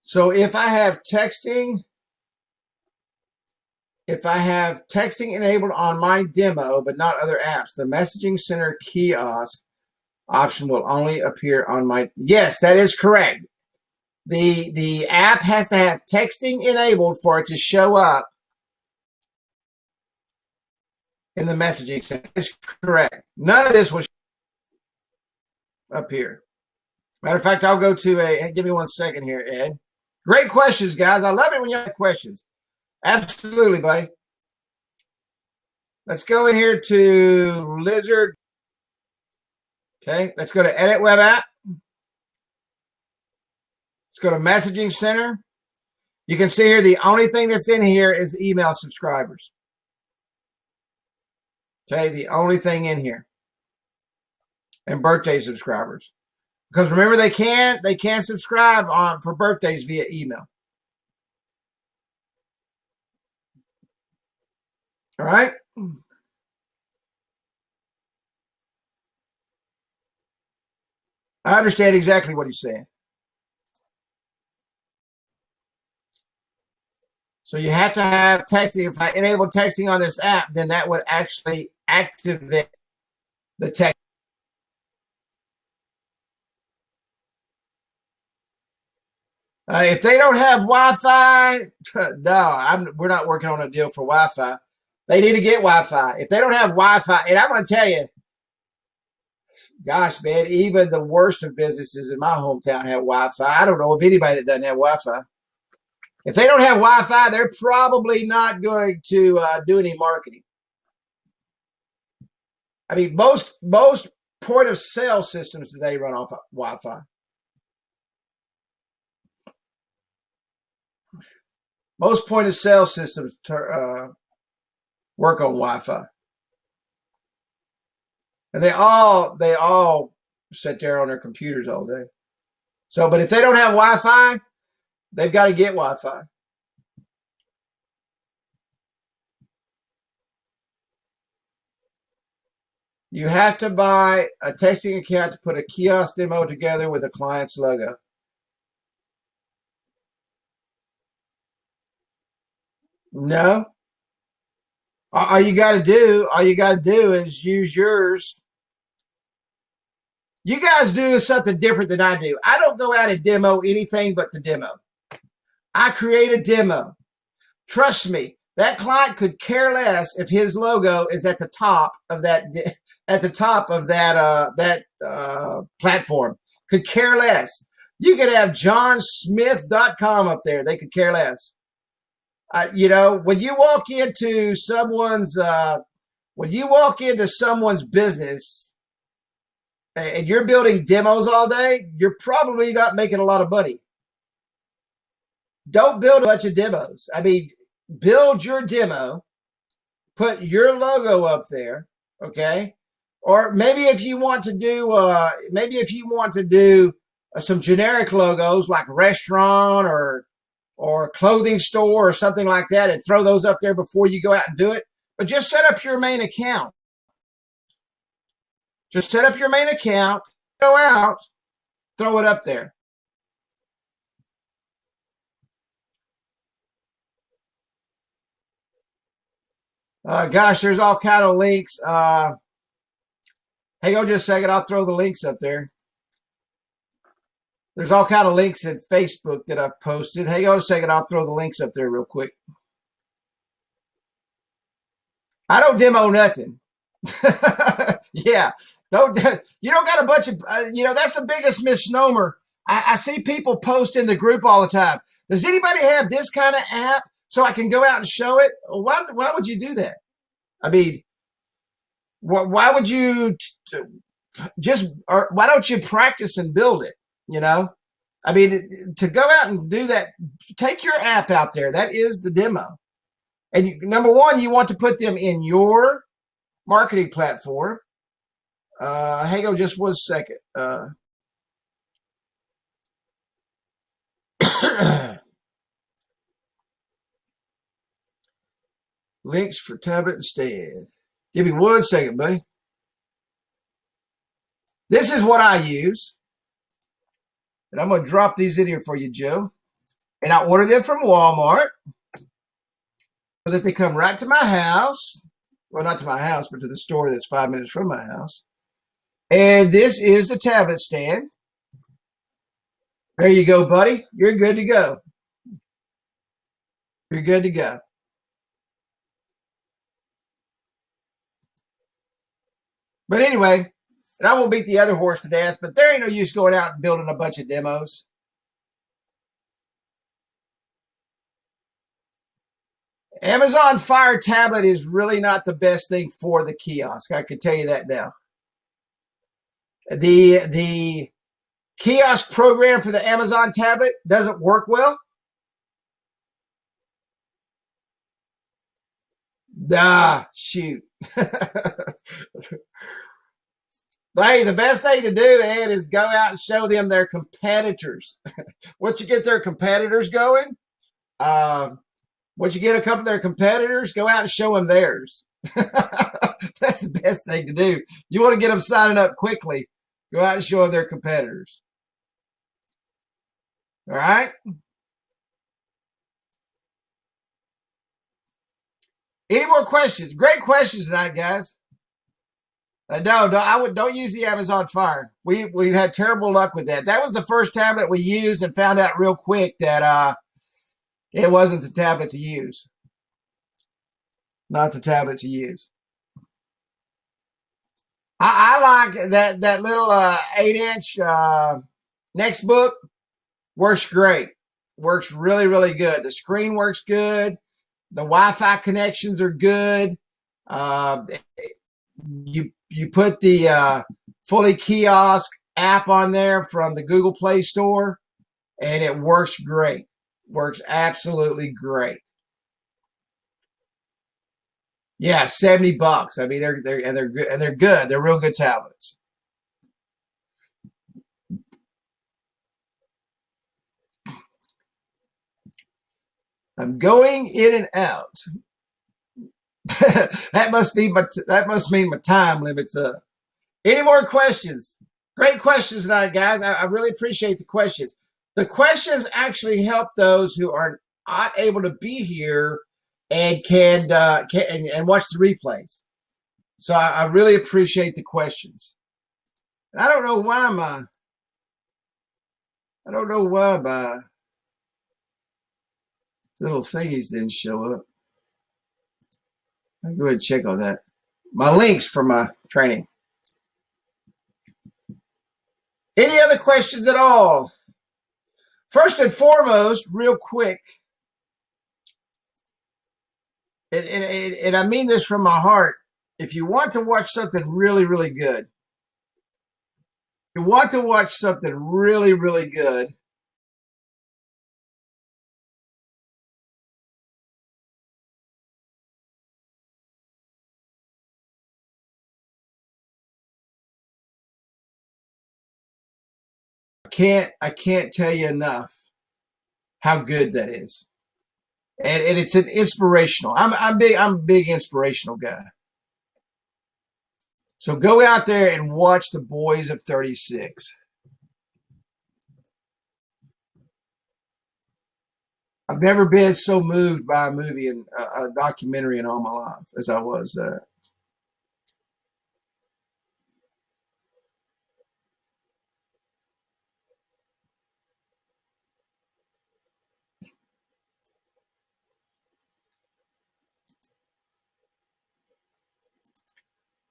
So if I have texting enabled on my demo, but not other apps, the messaging center kiosk option will only appear on my, yes, that is correct. The app has to have texting enabled for it to show up in the messaging center. That's correct. None of this will show up here. Matter of fact, I'll go to give me 1 second here, Ed. Great questions, guys. I love it when you have questions. Absolutely, buddy. Let's go in here to Lizard. Okay, let's go to Edit Web App. Let's go to Messaging Center. You can see here the only thing that's in here is email subscribers. Okay, the only thing in here. And birthday subscribers. Because remember, they can't subscribe for birthdays via email. All right. I understand exactly what he's saying. So you have to have texting. If I enable texting on this app, then that would actually activate the text. If they don't have Wi-Fi, no, we're not working on a deal for Wi-Fi. They need to get Wi-Fi. If they don't have Wi-Fi, and I'm going to tell you, gosh, man, even the worst of businesses in my hometown have Wi-Fi. I don't know of anybody that doesn't have Wi-Fi. If they don't have Wi-Fi, they're probably not going to do any marketing. I mean, most point of sale systems today run off of Wi-Fi. Most point of sale systems work on Wi-Fi. And they all sit there on their computers all day. So, but if they don't have Wi-Fi, they've got to get Wi-Fi. You have to buy a testing account to put a kiosk demo together with a client's logo. No. All you got to do is use yours. You guys do something different than I do. I don't go out and demo anything but the demo. I create a demo. Trust me, that client could care less if his logo is at the top of that platform. Could care less. You could have johnsmith.com up there. They could care less. When you walk into someone's business and you're building demos all day, you're probably not making a lot of money. Don't build a bunch of demos. I mean, build your demo, put your logo up there, okay? Or maybe if you want to do some generic logos like restaurant or clothing store or something like that, and throw those up there before you go out and do it. But just set up your main account. Just set up your main account, go out, throw it up there. Gosh, there's all kind of links. Hang on just a second. I'll throw the links up there. There's all kind of links at Facebook that I've posted. Hang on a second. I'll throw the links up there real quick. I don't demo nothing. Yeah. You don't got a bunch of, that's the biggest misnomer. I see people post in the group all the time. Does anybody have this kind of app so I can go out and show it? Why would you do that? I mean, why would you why don't you practice and build it? I mean, to go out and do that, take your app out there. That is the demo. And number one, you want to put them in your marketing platform. Hang on just 1 second. Links for tablet instead. Give me 1 second, buddy. This is what I use. And I'm going to drop these in here for you, Joe. And I order them from Walmart so that they come right to my house. Well, not to my house, but to the store that's 5 minutes from my house. And this is the tablet stand. There you go, buddy. You're good to go. You're good to go. But anyway, and I won't beat the other horse to death, but there ain't no use going out and building a bunch of demos. Amazon Fire Tablet is really not the best thing for the kiosk. I can tell you that now. The kiosk program for the Amazon tablet doesn't work well. Shoot. But hey, the best thing to do, Ed, is go out and show them their competitors. Once you get their competitors going, once you get a couple of their competitors, go out and show them theirs. That's the best thing to do. You want to get them signing up quickly, go out and show them their competitors. All right? Any more questions? Great questions tonight, guys. No, don't use the Amazon Fire. We've had terrible luck with that. That was the first tablet we used and found out real quick that it wasn't the tablet to use. Not the tablet to use. I like that little 8-inch Nextbook. Works great. Works really, really good. The screen works good. The Wi-Fi connections are good. You put the Fully Kiosk app on there from the Google Play Store, and it works great. Works absolutely great. Yeah, $70. I mean, they're good, and they're good. They're real good tablets. I'm going in and out. that must mean my time limit's up. Any more questions? Great questions tonight, guys. I really appreciate the questions. The questions actually help those who are not able to be here and can watch the replays. So I really appreciate the questions. And I don't know why my little thingies didn't show up. I'll go ahead and check on that. My links for my training. Any other questions at all? First and foremost, real quick, and I mean this from my heart, if you want to watch something really, really good, I can't tell you enough how good that is. And it's an inspirational. I'm a big inspirational guy. So go out there and watch The Boys of 36. I've never been so moved by a movie and a documentary in all my life as I was there.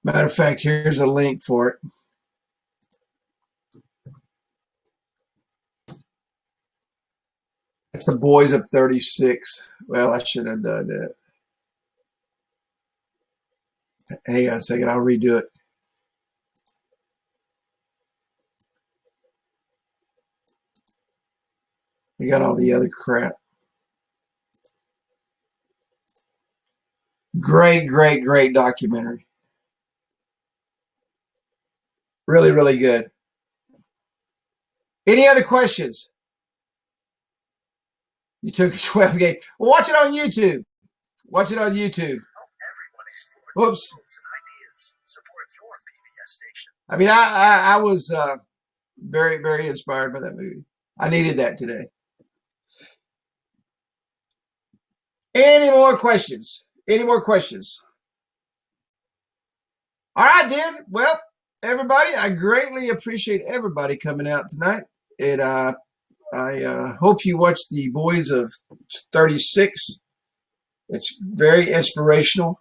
Matter of fact, here's a link for it. It's The Boys of 36. Well, I should have done that. Hang on a second, I'll redo it. You got all the other crap. Great, great, great documentary. Really, really good. Any other questions? You took a 12 gauge. Well, watch it on YouTube. Watch it on YouTube. Whoops. I mean, I was very, very inspired by that movie. I needed that today. Any more questions? Any more questions? All right, then. Well, everybody, I greatly appreciate everybody coming out tonight. And I hope you watch The Boys of 36. It's very inspirational.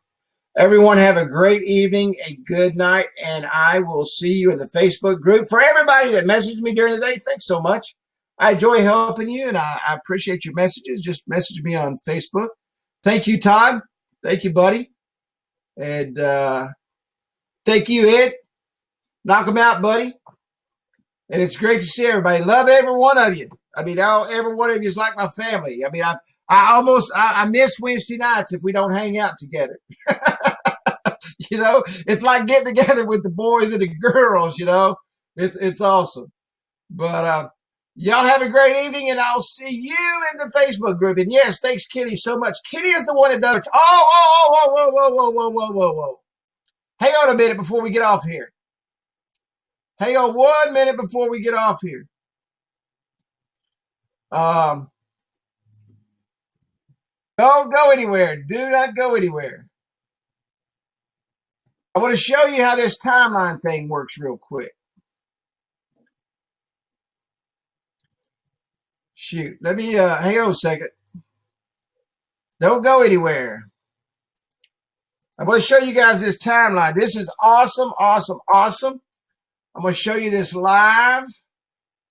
Everyone have a great evening, a good night, and I will see you in the Facebook group. For everybody that messaged me during the day, thanks so much. I enjoy helping you, and I appreciate your messages. Just message me on Facebook. Thank you, Todd. Thank you, buddy. And thank you, Ed. Knock them out, buddy. And it's great to see everybody. Love every one of you. I mean, every one of you is like my family. I mean, I miss Wednesday nights if we don't hang out together. You know, it's like getting together with the boys and the girls, you know. It's awesome. But y'all have a great evening, and I'll see you in the Facebook group. And yes, thanks, Kitty, so much. Kitty is the one that does. Whoa. Hang on a minute before we get off here. Hang on 1 minute before we get off here. Don't go anywhere. Do not go anywhere. I want to show you how this timeline thing works real quick. Shoot. Let me hang on a second. Don't go anywhere. I'm going to show you guys this timeline. This is awesome. I'm going to show you this live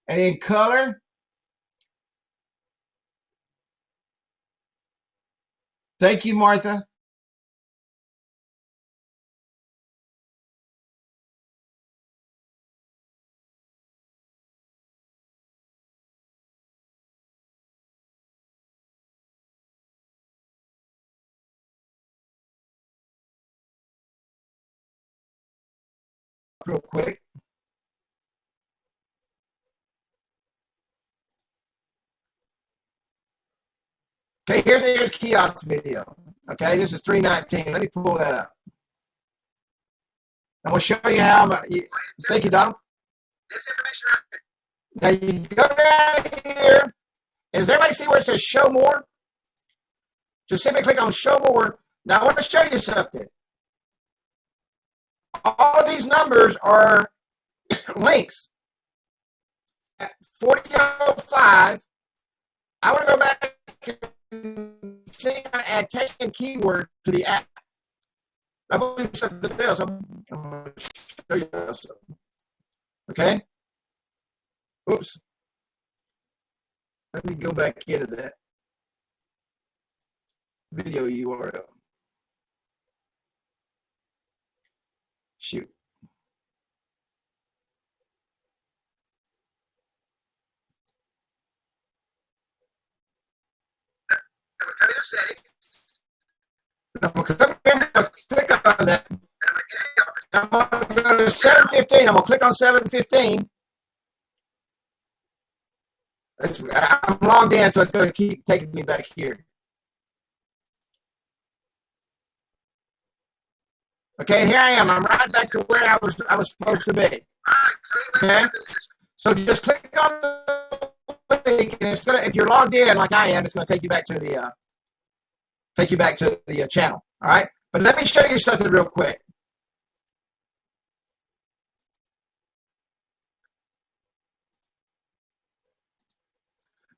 and in color. Thank you, Martha. Real quick. Okay, here's Kiosk video. Okay, this is 319. Let me pull that up. I'm going to show you how. Thank you, Donald. This information. Now you go down here. And does everybody see where it says show more? Just simply click on show more. Now I want to show you something. All of these numbers are links. At 4005, I want to go back and see how to add text and keyword to the app. I'm going to do something else. I'm going to show you something. Okay? Oops. Let me go back into that video URL. Shoot. I'm going to come here and click on that. I'm going to go to 715. I'm going to click on 715. I'm logged in, so it's going to keep taking me back here. Okay, and here I am. I'm right back to where I was supposed to be. Okay, so just click on the link, and it's gonna. If you're logged in like I am, it's going to take you back to the channel. All right, but let me show you something real quick.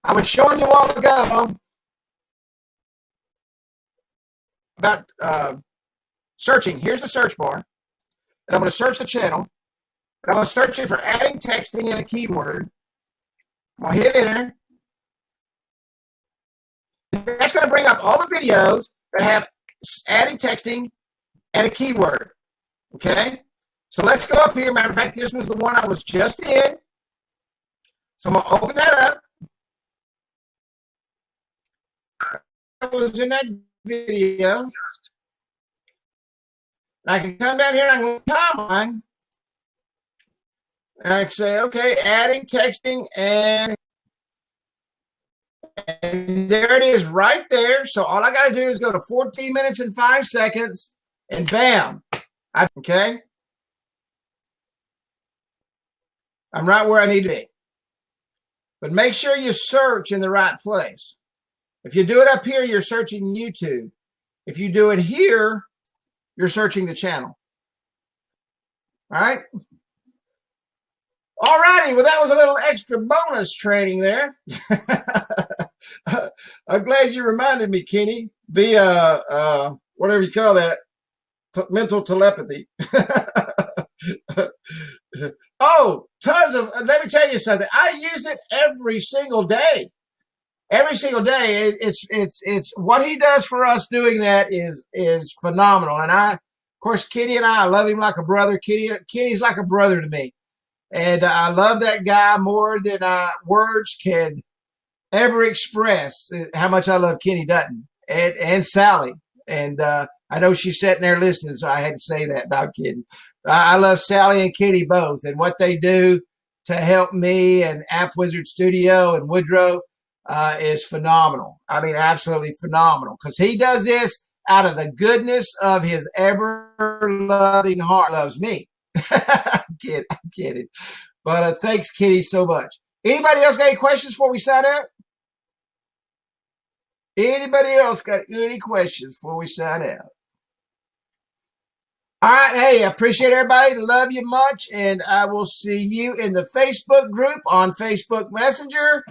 I was showing you a while ago about searching. Here's the search bar, and I'm going to search the channel, and I'm going to search it for adding texting and a keyword. I'm going to hit enter. That's going to bring up all the videos that have adding texting and a keyword. Okay, so let's go up here. Matter of fact, this was the one I was just in. So I'm going to open that up. I was in that video. I can come down here and I can timeline. And I say, okay, adding, texting, and there it is right there. So all I got to do is go to 14 minutes and 5 seconds, and bam. Okay. I'm right where I need to be. But make sure you search in the right place. If you do it up here, you're searching YouTube. If you do it here, you're searching the channel. All right. All righty. Well, that was a little extra bonus training there. I'm glad you reminded me, Kenny, via whatever you call that, mental telepathy. Oh, tons of, let me tell you something. I use it every single day. Every single day. It's what he does for us doing that is phenomenal. And of course, Kitty and I love him like a brother. Kitty's like a brother to me. And I love that guy more than words can ever express how much I love Kenny Dutton and Sally. And I know she's sitting there listening, so I had to say that. No, I'm kidding. I love Sally and Kitty both, and what they do to help me and AppWizard Studio and Woodrow is phenomenal. I mean, absolutely phenomenal, because he does this out of the goodness of his ever-loving heart. Loves me. I'm kidding. But thanks, Kitty, so much. Anybody else got any questions before we sign out? Anybody else got any questions before we sign out? All right. Hey, I appreciate everybody. Love you much. And I will see you in the Facebook group on Facebook Messenger.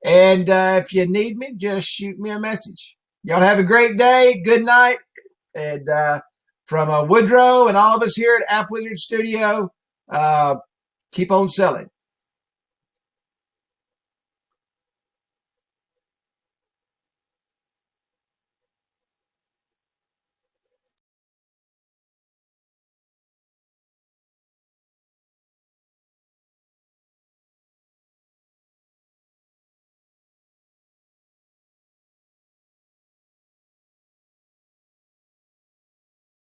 And if you need me, just shoot me a message. Y'all have a great day. Good night. And from Woodrow and all of us here at AppWizard Studio, keep on selling.